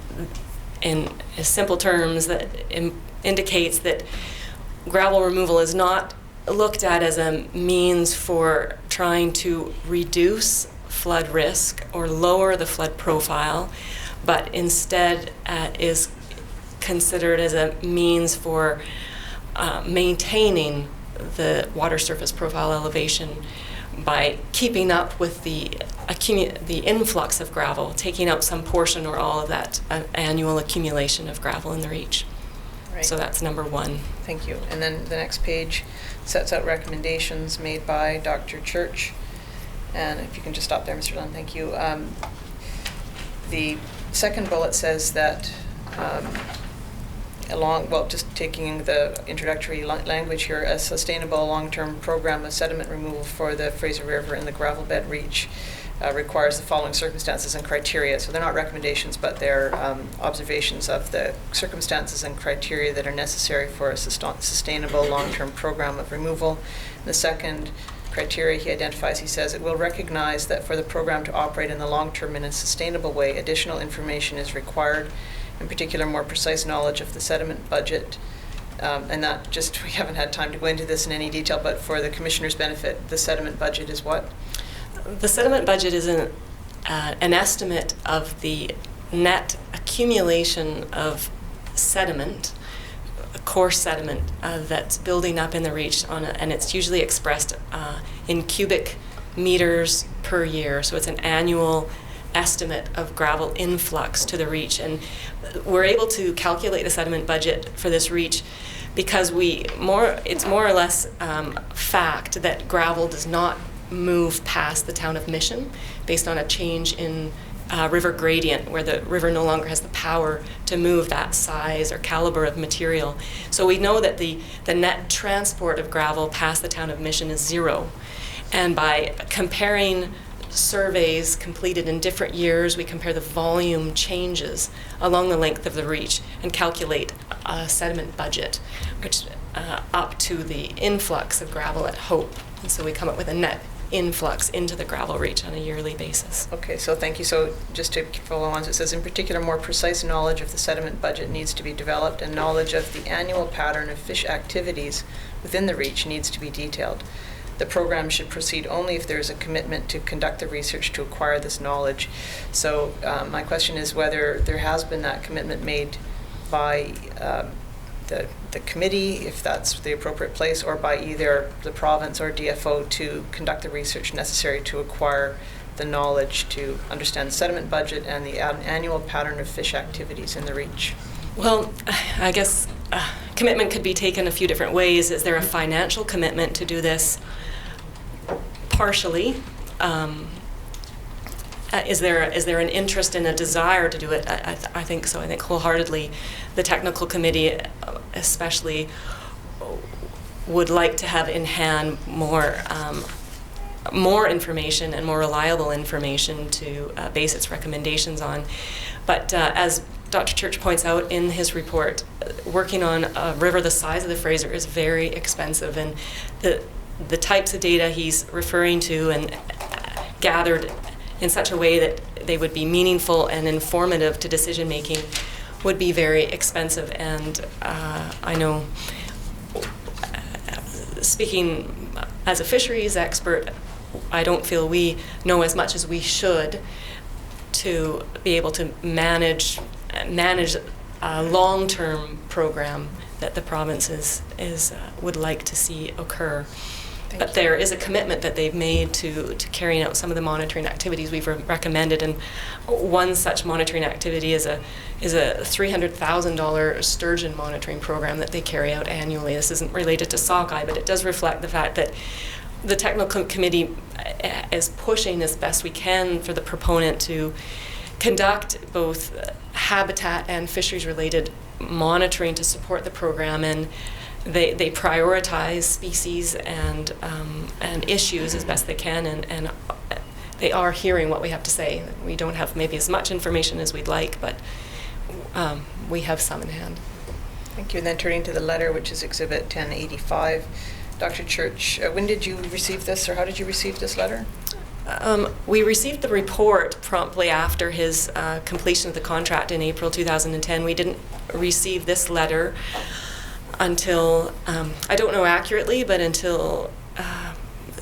in simple terms, that indicates that gravel removal is not looked at as a means for trying to reduce flood risk or lower the flood profile, but instead is considered as a means for maintaining the water surface profile elevation by keeping up with the influx of gravel, taking out some portion or all of that annual accumulation of gravel in the Reach. Right. So that's number 1. Thank you. And then the next page sets out recommendations made by Dr. Church. And if you can just stop there, Mr. Dunn, thank you. The second bullet says that just taking the introductory language here, a sustainable long-term program of sediment removal for the Fraser River and the gravel bed Reach requires the following circumstances and criteria. So they're not recommendations, but they're observations of the circumstances and criteria that are necessary for a sustainable long-term program of removal. The second criteria he identifies, he says, it will recognize that for the program to operate in the long term in a sustainable way, additional information is required, in particular more precise knowledge of the sediment budget. And that just, we haven't had time to go into this in any detail, but for the Commissioner's benefit, the sediment budget is what? The sediment budget is an estimate of the net accumulation of sediment, coarse sediment that's building up in the Reach, and it's usually expressed in cubic meters per year. So it's an annual estimate of gravel influx to the Reach, and we're able to calculate the sediment budget for this Reach because it's more or less fact that gravel does not move past the town of Mission based on a change in river gradient, where the river no longer has the power to move that size or caliber of material. So we know that the net transport of gravel past the town of Mission is 0. And by comparing surveys completed in different years. We compare the volume changes along the length of the reach and calculate a sediment budget, which up to the influx of gravel at Hope. And so we come up with a net influx into the gravel reach on a yearly basis. Okay, so thank you. So just to follow on, so it says, in particular, more precise knowledge of the sediment budget needs to be developed, and knowledge of the annual pattern of fish activities within the reach needs to be detailed. The program should proceed only if there is a commitment to conduct the research to acquire this knowledge. So my question is whether there has been that commitment made by the committee, if that's the appropriate place, or by either the province or DFO to conduct the research necessary to acquire the knowledge to understand the sediment budget and the annual pattern of fish activities in the reach. Well, I guess commitment could be taken a few different ways. Is there a financial commitment to do this partially? Is there an interest and a desire to do it? I think so. I think wholeheartedly the technical committee especially would like to have in hand more information and more reliable information to base its recommendations on. But as Dr. Church points out in his report, working on a river the size of the Fraser is very expensive, and the types of data he's referring to and gathered in such a way that they would be meaningful and informative to decision making would be very expensive. And I know, speaking as a fisheries expert, I don't feel we know as much as we should to be able to manage a long-term program that the province would like to see occur. But there is a commitment that they've made to carrying out some of the monitoring activities we've recommended, and one such monitoring activity is a $300,000 sturgeon monitoring program that they carry out annually. This isn't related to sockeye, but it does reflect the fact that the technical committee is pushing as best we can for the proponent to conduct both habitat and fisheries-related monitoring to support the program, and they prioritize species and issues as best they can, and they are hearing what we have to say. We don't have maybe as much information as we'd like, but we have some in hand. Thank you. And then turning to the letter, which is Exhibit 1085. Dr. Church, when did you receive this, or how did you receive this letter? We received the report promptly after his completion of the contract in April 2010. We didn't receive this letter until, I don't know accurately, but until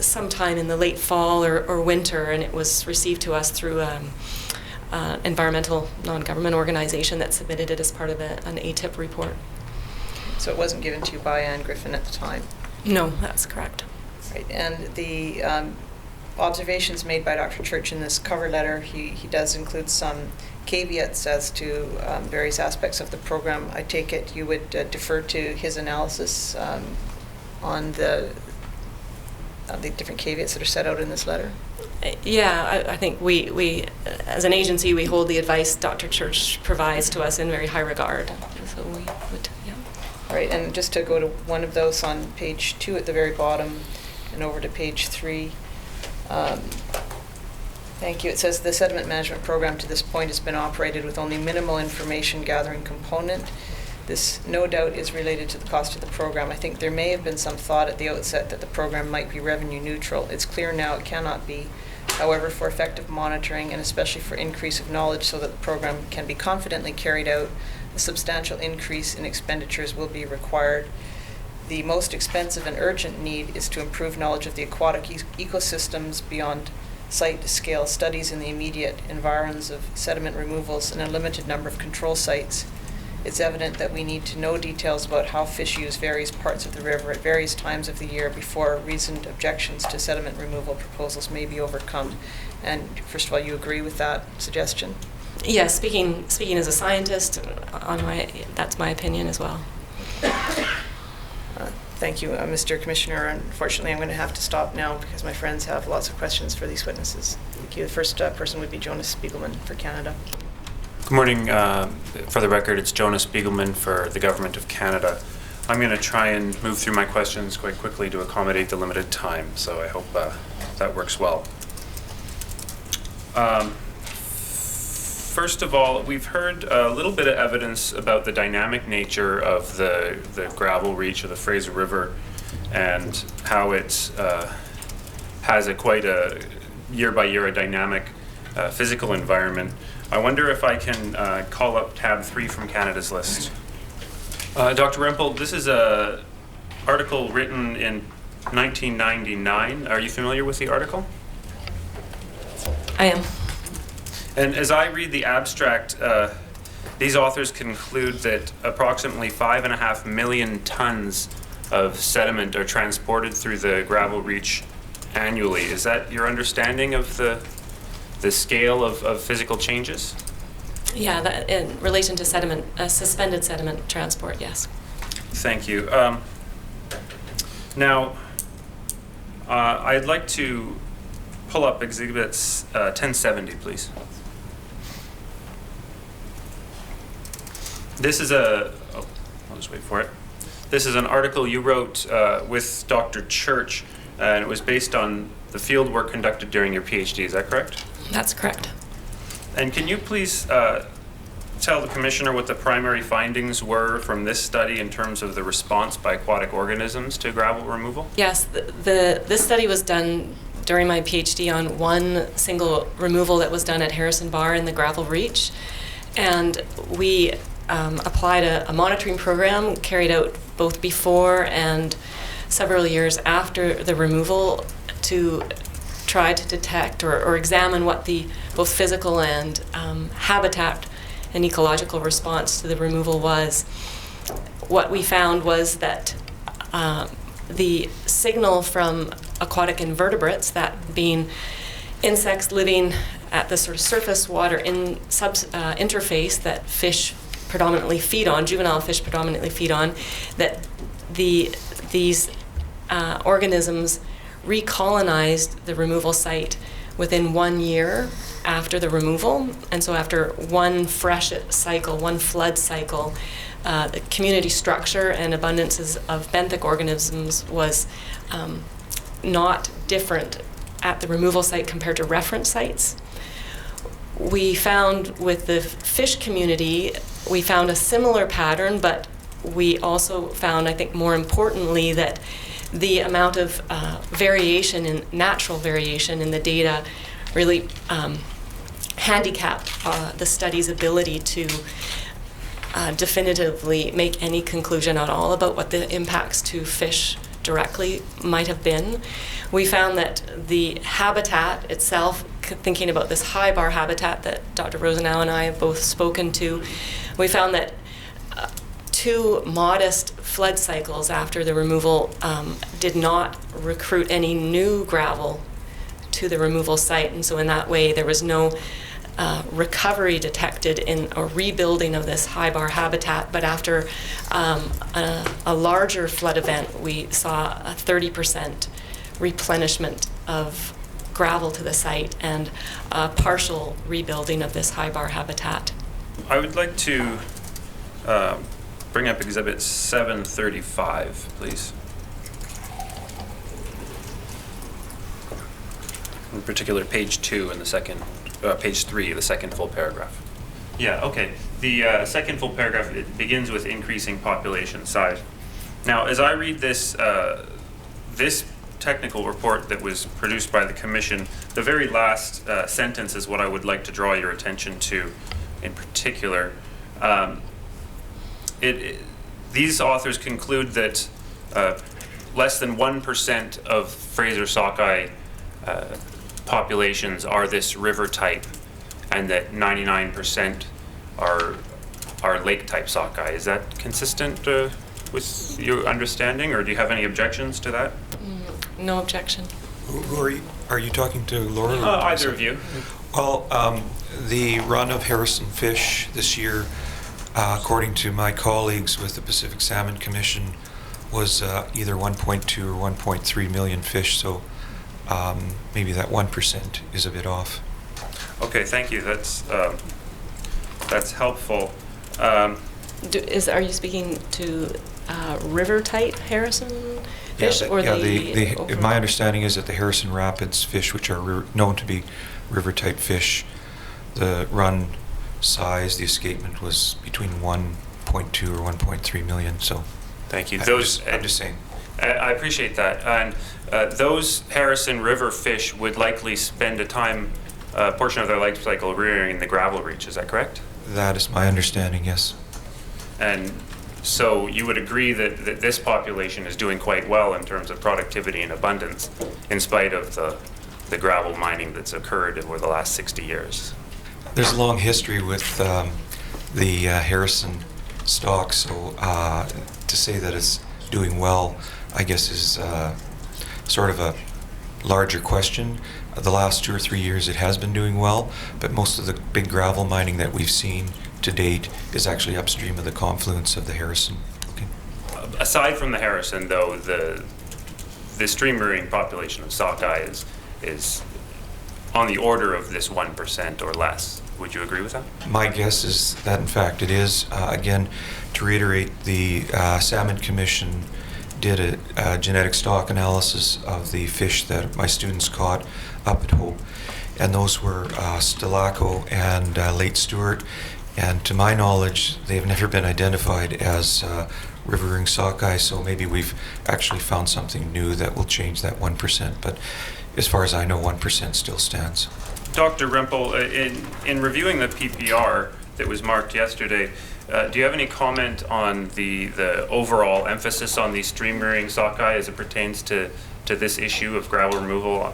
sometime in the late fall or winter, and it was received to us through an environmental non-government organization that submitted it as part of an ATIP report. So it wasn't given to you by Anne Griffin at the time? No, that's correct. Right, and the observations made by Dr. Church in this cover letter, he does include some caveats as to various aspects of the program. I take it you would defer to his analysis on the different caveats that are set out in this letter? Yeah, I think we as an agency, we hold the advice Dr. Church provides to us in very high regard. So we would, yeah. All right, and just to go to one of those on page 2 at the very bottom and over to page 3. Thank you. It says the sediment management program to this point has been operated with only minimal information gathering component. This no doubt is related to the cost of the program. I think there may have been some thought at the outset that the program might be revenue neutral. It's clear now it cannot be. However, for effective monitoring and especially for increase of knowledge so that the program can be confidently carried out, a substantial increase in expenditures will be required. The most expensive and urgent need is to improve knowledge of the aquatic ecosystems beyond site-scale studies in the immediate environs of sediment removals and a limited number of control sites. It's evident that we need to know details about how fish use various parts of the river at various times of the year before reasoned objections to sediment removal proposals may be overcome. And first of all, you agree with that suggestion? Yes, speaking as a scientist, that's my opinion as well. Thank you, Mr. Commissioner. Unfortunately, I'm going to have to stop now because my friends have lots of questions for these witnesses. Thank you. The first person would be Jonas Spiegelman for Canada. Good morning. For the record, it's Jonas Spiegelman for the Government of Canada. I'm going to try and move through my questions quite quickly to accommodate the limited time, so I hope that works well. First of all, we've heard a little bit of evidence about the dynamic nature of the gravel reach of the Fraser River and how it has quite a year by year a dynamic physical environment. I wonder if I can call up tab 3 from Canada's list. Dr. Rempel, this is an article written in 1999. Are you familiar with the article? I am. And as I read the abstract, these authors conclude that approximately 5.5 million tons of sediment are transported through the gravel reach annually. Is that your understanding of the scale of physical changes? Yeah, that in relation to sediment, suspended sediment transport, yes. Thank you. Now, I'd like to pull up exhibits 1070, please. This is I'll just wait for it. This is an article you wrote with Dr. Church, and it was based on the field work conducted during your PhD. Is that correct? That's correct. And can you please tell the Commissioner what the primary findings were from this study in terms of the response by aquatic organisms to gravel removal? Yes, this study was done during my PhD on one single removal that was done at Harrison Bar in the gravel reach. And we applied a monitoring program carried out both before and several years after the removal to try to detect or examine what the both physical and habitat and ecological response to the removal was. What we found was that the signal from aquatic invertebrates, that being insects living at the sort of surface water interface that fish predominantly feed on, juvenile fish predominantly feed on, that these organisms recolonized the removal site within 1 year after the removal. And so after one freshet cycle, one flood cycle, the community structure and abundances of benthic organisms was not different at the removal site compared to reference sites. We found with the fish community, we found a similar pattern, but we also found, I think more importantly, that the amount of variation in natural variation in the data really handicapped the study's ability to definitively make any conclusion at all about what the impacts to fish directly might have been. We found that the habitat itself, thinking about this high bar habitat that Dr. Rosenau and I have both spoken to, we found that 2 modest flood cycles after the removal did not recruit any new gravel to the removal site, and so in that way there was no recovery detected in a rebuilding of this high bar habitat. But after a larger flood event, we saw a 30% replenishment of gravel to the site and a partial rebuilding of this high bar habitat. I would like to bring up exhibit 735, please. In particular, page 2 and the second, page 3, the second full paragraph. Yeah, okay. The second full paragraph, it begins with increasing population size. Now, as I read this, this technical report that was produced by the Commission, the very last sentence is what I would like to draw your attention to in particular. These authors conclude that less than 1% of Fraser sockeye populations are this river type, and that 99% are lake type sockeye. Is that consistent with your understanding, or do you have any objections to that? No objection. Who are you talking to, Laura? Either of you. Well, the run of Harrison fish this year, according to my colleagues with the Pacific Salmon Commission, was either 1.2 or 1.3 million fish, so maybe that 1% is a bit off. Okay, thank you. That's helpful. Are you speaking to river type Harrison fish or the overall? My understanding is that the Harrison Rapids fish, which are known to be river-type fish, the run size, the escapement was between 1.2 or 1.3 million, so. Thank you. I'm just saying. I appreciate that. And those Harrison River fish would likely spend a portion of their life cycle rearing in the gravel reach, is that correct? That is my understanding, yes. And so you would agree that this population is doing quite well in terms of productivity and abundance, in spite of the gravel mining that's occurred over the last 60 years? There's a long history with the Harrison stock, so to say that it's doing well, I guess, is sort of a larger question. The last 2 or 3 years it has been doing well, but most of the big gravel mining that we've seen to date is actually upstream of the confluence of the Harrison. Okay. Aside from the Harrison, though, the stream rearing population of sockeye is on the order of this 1% or less. Would you agree with that? My guess is that, in fact, it is. Again, to reiterate, the Salmon Commission did a genetic stock analysis of the fish that my students caught up at Hope, and those were Stalaco and Late Stewart, and to my knowledge, they've never been identified as river-ring sockeye, so maybe we've actually found something new that will change that 1%, but as far as I know, 1% still stands. Dr. Rempel, in reviewing the PPR that was marked yesterday, do you have any comment on the overall emphasis on these stream rearing sockeye as it pertains to this issue of gravel removal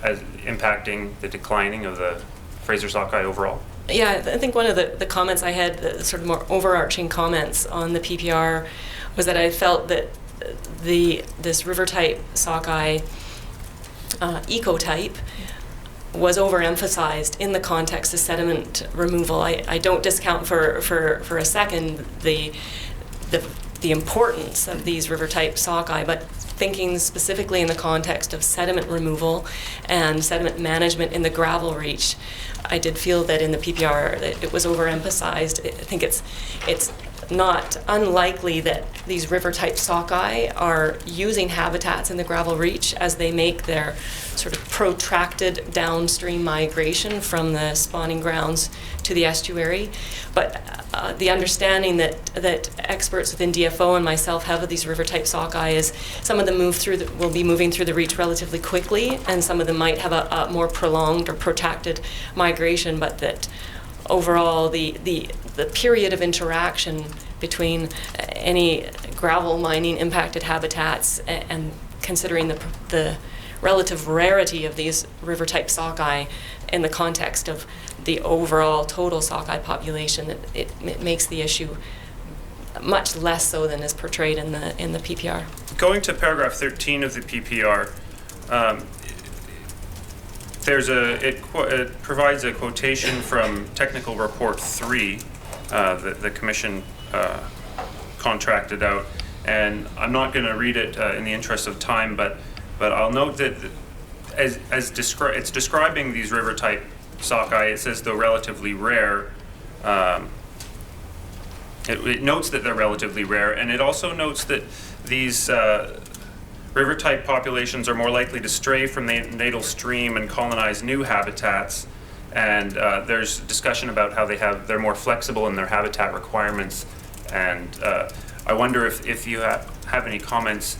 as impacting the declining of the Fraser sockeye overall? Yeah, I think one of the comments I had, the sort of more overarching comments on the PPR, was that I felt that this river type sockeye ecotype was overemphasized in the context of sediment removal. I don't discount for a second the importance of these river type sockeye, but thinking specifically in the context of sediment removal and sediment management in the gravel reach, I did feel that in the PPR that it was overemphasized. I think it's not unlikely that these river type sockeye are using habitats in the gravel reach as they make their sort of protracted downstream migration from the spawning grounds to the estuary. But the understanding that experts within DFO and myself have of these river type sockeye is some of them will be moving through the reach relatively quickly, and some of them might have a more prolonged or protracted migration, but that overall the period of interaction between any gravel mining impacted habitats and considering the relative rarity of these river type sockeye in the context of the overall total sockeye population, that it makes the issue much less so than is portrayed in the PPR. Going to paragraph 13 of the PPR, it provides a quotation from Technical Report 3 that the Commission contracted out, and I'm not going to read it in the interest of time, but I'll note that it's describing these river type sockeye. It says though relatively rare. It notes that they're relatively rare, and it also notes that these river type populations are more likely to stray from the natal stream and colonize new habitats. And there's discussion about how they're more flexible in their habitat requirements. And I wonder if you have any comments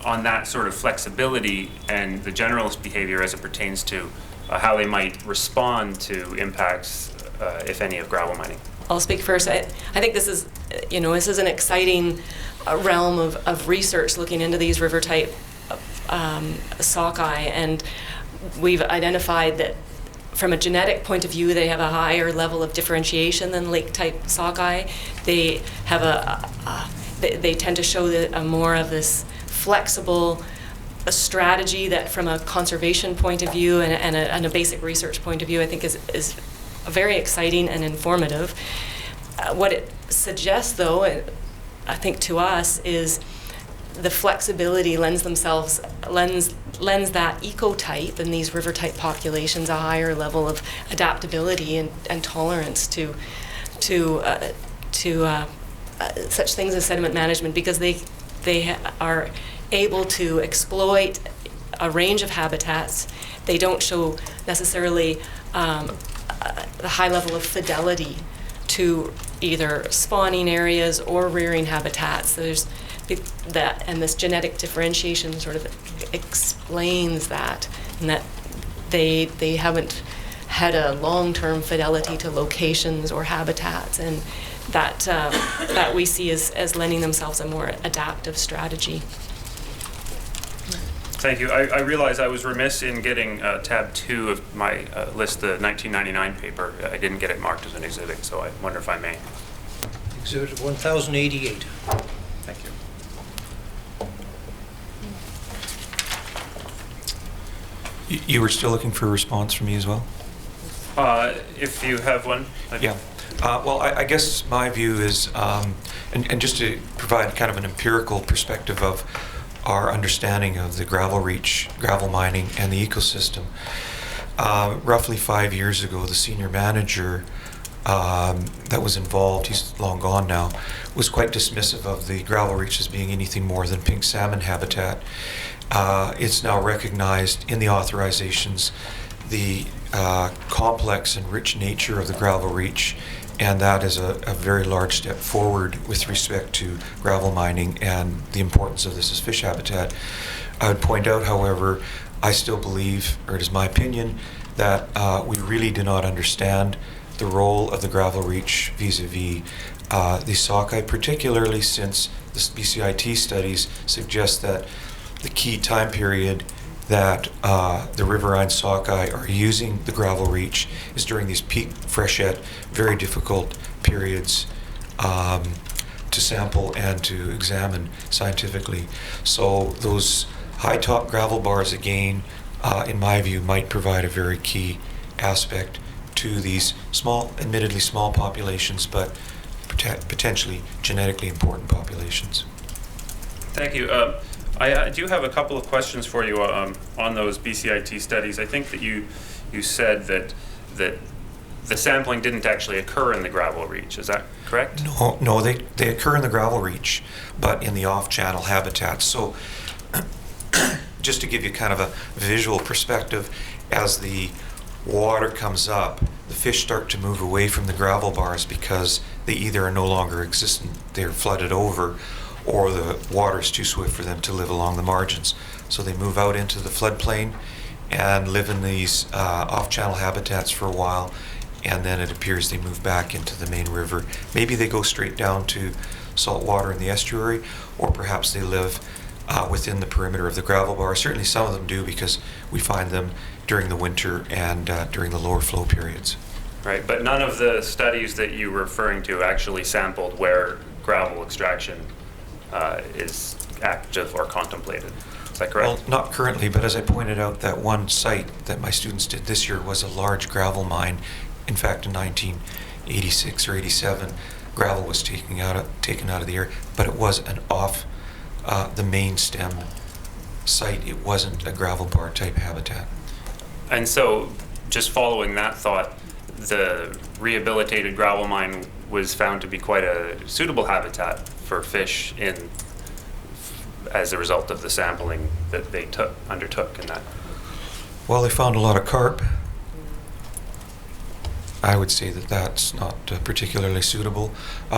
on that sort of flexibility and the generalist behavior as it pertains to how they might respond to impacts, if any, of gravel mining. I'll speak first. I think this is an exciting realm of research looking into these river type sockeye, and we've identified that from a genetic point of view, they have a higher level of differentiation than lake type sockeye. They have they tend to show more of this flexible strategy that, from a conservation point of view and a basic research point of view, I think is very exciting and informative. What it suggests, though, I think to us, is the flexibility lends that ecotype and these river type populations a higher level of adaptability and tolerance to such things as sediment management, because they are able to exploit a range of habitats. They don't show necessarily the high level of fidelity to either spawning areas or rearing habitats. So there's that, and this genetic differentiation sort of explains that, and that they haven't had a long-term fidelity to locations or habitats, and that we see as lending themselves a more adaptive strategy. Thank you. I realize I was remiss in getting tab 2 of my list, the 1999 paper. I didn't get it marked as an exhibit, so I wonder if I may. Exhibit 1088. Thank you. You were still looking for a response from me as well? If you have one. Yeah. Well, I guess my view is, and just to provide kind of an empirical perspective of our understanding of the gravel reach, gravel mining, and the ecosystem. Roughly 5 years ago, the senior manager that was involved, he's long gone now, was quite dismissive of the gravel reach as being anything more than pink salmon habitat. It's now recognized in the authorizations the complex and rich nature of the gravel reach, and that is a very large step forward with respect to gravel mining and the importance of this as fish habitat. I would point out, however, I still believe, or it is my opinion, that we really do not understand the role of the gravel reach vis-a-vis the sockeye, particularly since the BCIT studies suggest that the key time period that the riverine sockeye are using the gravel reach is during these peak freshet, very difficult periods to sample and to examine scientifically. So those high top gravel bars, again, in my view, might provide a very key aspect to these small, admittedly small populations, but potentially genetically important populations. Thank you. I do have a couple of questions for you on those BCIT studies. I think that you said that the sampling didn't actually occur in the gravel reach. Is that correct? No, they occur in the gravel reach, but in the off-channel habitats. So just to give you kind of a visual perspective, as the water comes up, the fish start to move away from the gravel bars because they either are no longer existent, they're flooded over, or the water is too swift for them to live along the margins. So they move out into the floodplain and live in these off-channel habitats for a while, and then it appears they move back into the main river. Maybe they go straight down to salt water in the estuary, or perhaps they live within the perimeter of the gravel bar. Certainly some of them do, because we find them during the winter and during the lower flow periods. Right, but none of the studies that you were referring to actually sampled where gravel extraction is active or contemplated. Is that correct? Well, not currently, but as I pointed out, that one site that my students did this year was a large gravel mine. In fact, in 1986 or 87, gravel was taken out of the air, but it was an off the main stem site. It wasn't a gravel bar type habitat. And so, just following that thought, the rehabilitated gravel mine was found to be quite a suitable habitat for fish as a result of the sampling that they undertook in that. Well, they found a lot of carp. I would say that that's not particularly suitable.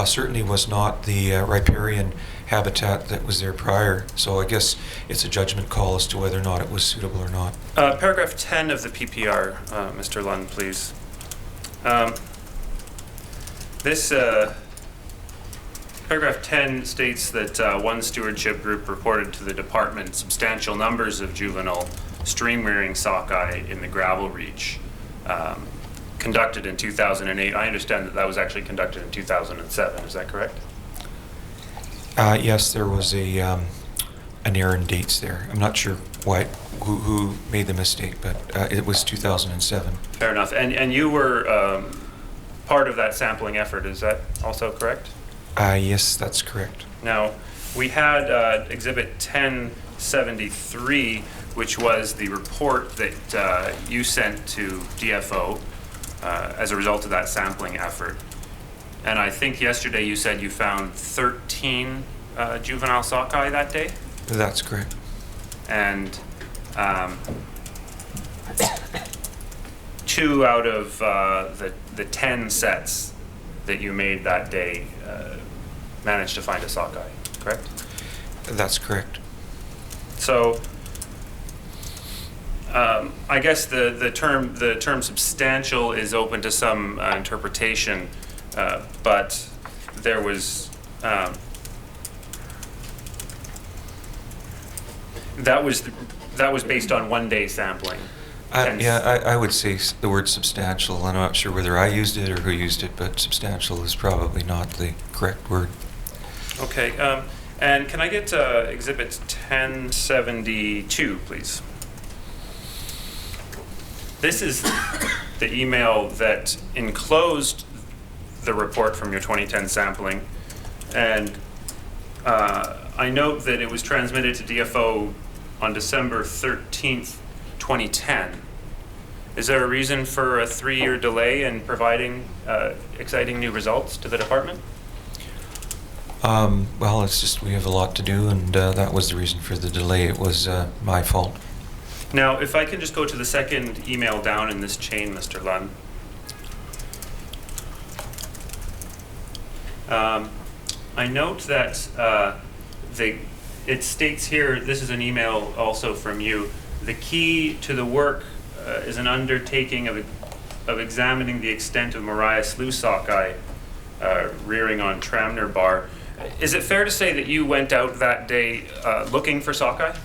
Certainly was not the riparian habitat that was there prior. So I guess it's a judgment call as to whether or not it was suitable or not. Paragraph 10 of the PPR, Mr. Lund, please. This paragraph 10 states that one stewardship group reported to the department substantial numbers of juvenile stream rearing sockeye in the gravel reach. Conducted in 2008. I understand that was actually conducted in 2007. Is that correct? Yes, there was an error in dates there. I'm not sure who made the mistake, but it was 2007. Fair enough. And you were part of that sampling effort. Is that also correct? Yes, that's correct. Now, we had Exhibit 1073, which was the report that you sent to DFO as a result of that sampling effort. And I think yesterday you said you found 13 juvenile sockeye that day? That's correct. And 2 out of the 10 sets that you made that day managed to find a sockeye, correct? That's correct. So I guess the term substantial is open to some interpretation, but there was that was based on 1 day sampling. And I would say the word substantial. I'm not sure whether I used it or who used it, but substantial is probably not the correct word. Okay, and can I get Exhibit 1072, please? This is the email that enclosed the report from your 2010 sampling, and I note that it was transmitted to DFO on December 13th, 2010. Is there a reason for a 3-year delay in providing exciting new results to the department? Well, it's just we have a lot to do, and that was the reason for the delay. It was my fault. Now, if I can just go to the second email down in this chain, Mr. Lunn. I note that it states here, this is an email also from you, the key to the work is an undertaking of examining the extent of Mariah Slough sockeye rearing on Tramner Bar. Is it fair to say that you went out that day looking for sockeye?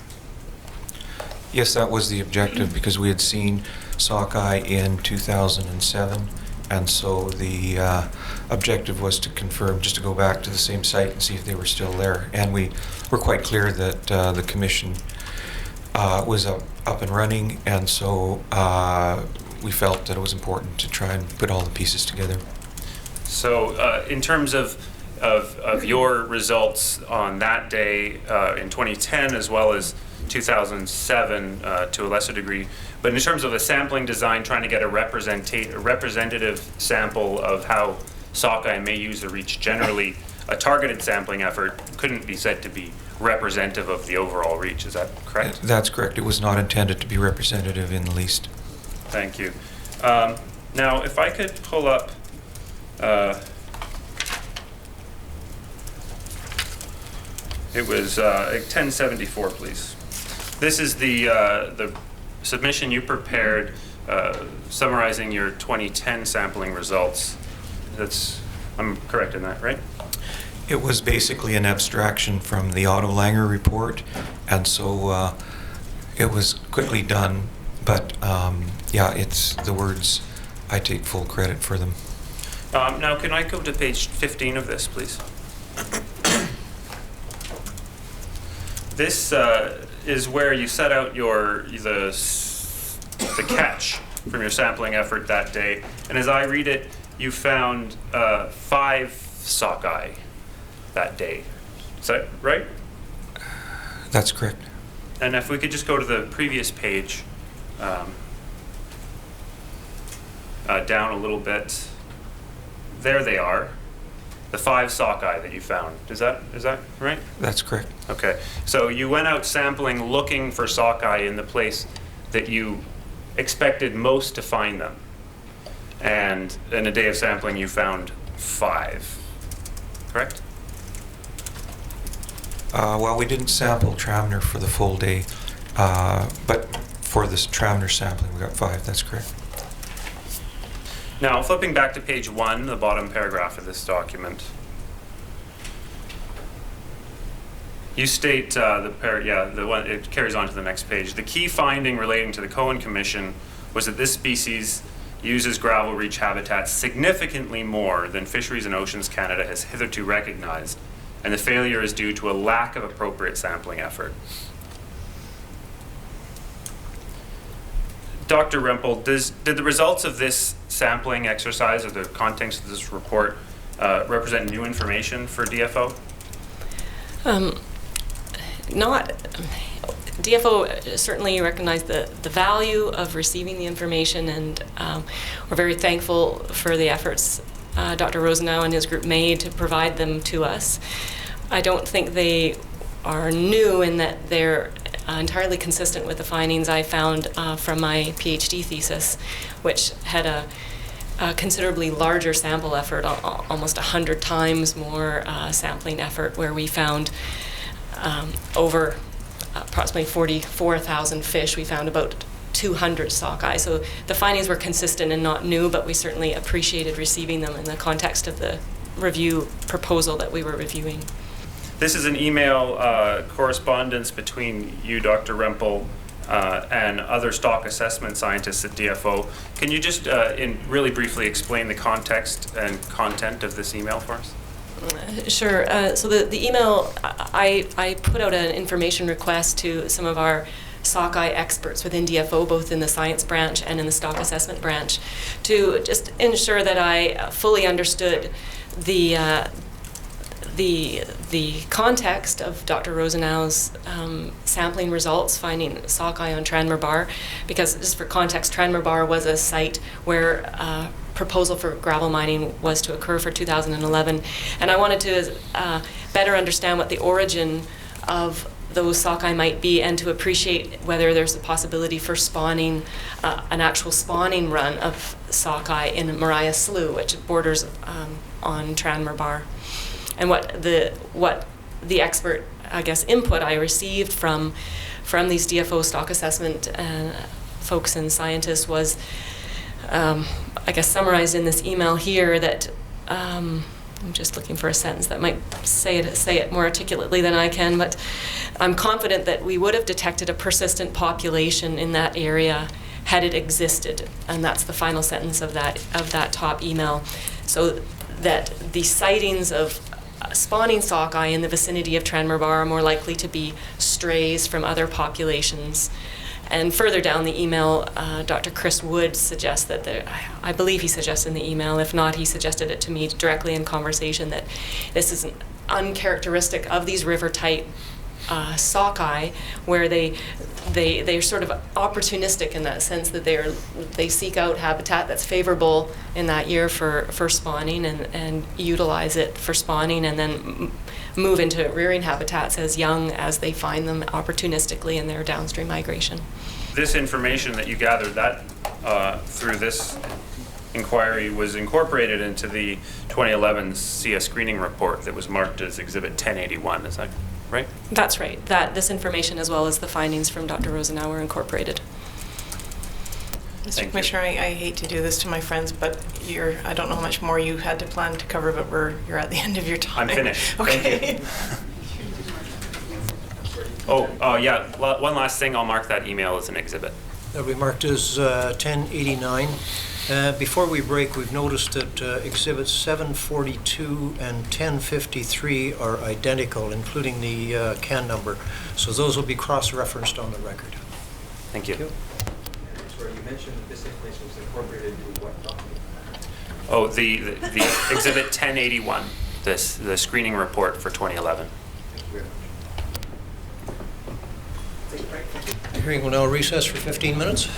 Yes, that was the objective, because we had seen sockeye in 2007, and so the objective was to confirm, just to go back to the same site and see if they were still there. And we were quite clear that the commission was up and running, and so we felt that it was important to try and put all the pieces together. So in terms of your results on that day in 2010 as well as 2007 to a lesser degree, but in terms of the sampling design, trying to get a representative sample of how sockeye may use the reach generally, a targeted sampling effort couldn't be said to be representative of the overall reach. Is that correct? That's correct. It was not intended to be representative in the least. Thank you. Now, if I could pull up it was 1074, please. This is the submission you prepared summarizing your 2010 sampling results. I'm correct in that, right? It was basically an abstraction from the Otto Langer report, and so it was quickly done, but yeah, it's the words, I take full credit for them. Now, can I go to page 15 of this, please? This is where you set out the catch from your sampling effort that day, and as I read it, you found 5 sockeye that day. Is that right? That's correct. And if we could just go to the previous page, down a little bit. There they are, the 5 sockeye that you found. Is that right? That's correct. Okay, so you went out sampling looking for sockeye in the place that you expected most to find them. And in a day of sampling, you found 5, correct? Well, we didn't sample Tramner for the full day, but for this Tramner sampling, we got 5, that's correct. Now, flipping back to page 1, the bottom paragraph of this document, you state it carries on to the next page. The key finding relating to the Cohen Commission was that this species uses gravel reach habitats significantly more than Fisheries and Oceans Canada has hitherto recognized, and the failure is due to a lack of appropriate sampling effort. Dr. Rempel, did the results of this sampling exercise or the contents of this report represent new information for DFO? DFO certainly recognized the value of receiving the information, and we're very thankful for the efforts Dr. Rosenau and his group made to provide them to us. I don't think they are new in that they're entirely consistent with the findings I found from my PhD thesis, which had a considerably larger sample effort, almost 100 times more sampling effort, where we found over approximately 44,000 fish. We found about 200 sockeye. So the findings were consistent and not new, but we certainly appreciated receiving them in the context of the review proposal that we were reviewing. This is an email correspondence between you, Dr. Rempel, and other stock assessment scientists at DFO. Can you just really briefly explain the context and content of this email for us? Sure. So the email, I put out an information request to some of our sockeye experts within DFO, both in the science branch and in the stock assessment branch, to just ensure that I fully understood the context of Dr. Rosenau's sampling results finding sockeye on Tranmere Bar, because just for context, Tranmere Bar was a site where proposal for gravel mining was to occur for 2011, and I wanted to better understand what the origin of those sockeye might be, and to appreciate whether there's a possibility for spawning, an actual spawning run of sockeye in Maria Slough, which borders on Tranmere Bar. And what the expert, I guess, input I received from these DFO stock assessment folks and scientists was, I guess, summarized in this email here, that I'm just looking for a sentence that might say it more articulately than I can, but I'm confident that we would have detected a persistent population in that area had it existed, and that's the final sentence of that top email. So that the sightings of spawning sockeye in the vicinity of Tranmere Bar are more likely to be strays from other populations. And further down the email, Dr. Chris Wood suggests that I believe he suggested in the email, if not, he suggested it to me directly in conversation, that this is uncharacteristic of these river-type sockeye, where they're sort of opportunistic in that sense, that they seek out habitat that's favorable in that year for spawning and utilize it for spawning, and then move into rearing habitats as young as they find them opportunistically in their downstream migration. This information that you gathered, that through this inquiry, was incorporated into the 2011 CS screening report that was marked as Exhibit 1081. Is that right? That's right. This information, as well as the findings from Dr. Rosenau, were incorporated. Mr. Commissioner, I hate to do this to my friends, but I don't know how much more you had to plan to cover, but you're at the end of your time. I'm finished. Okay. Oh, yeah. One last thing. I'll mark that email as an exhibit. That'll be marked as 1089. Before we break, we've noticed that Exhibits 742 and 1053 are identical, including the CAN number. So those will be cross-referenced on the record. Thank you. Sorry, you mentioned that this information was incorporated into what document? Oh, the Exhibit 1081, the screening report for 2011. Thank you very much. Take a break. Thank you. The hearing will now recess for 15 minutes.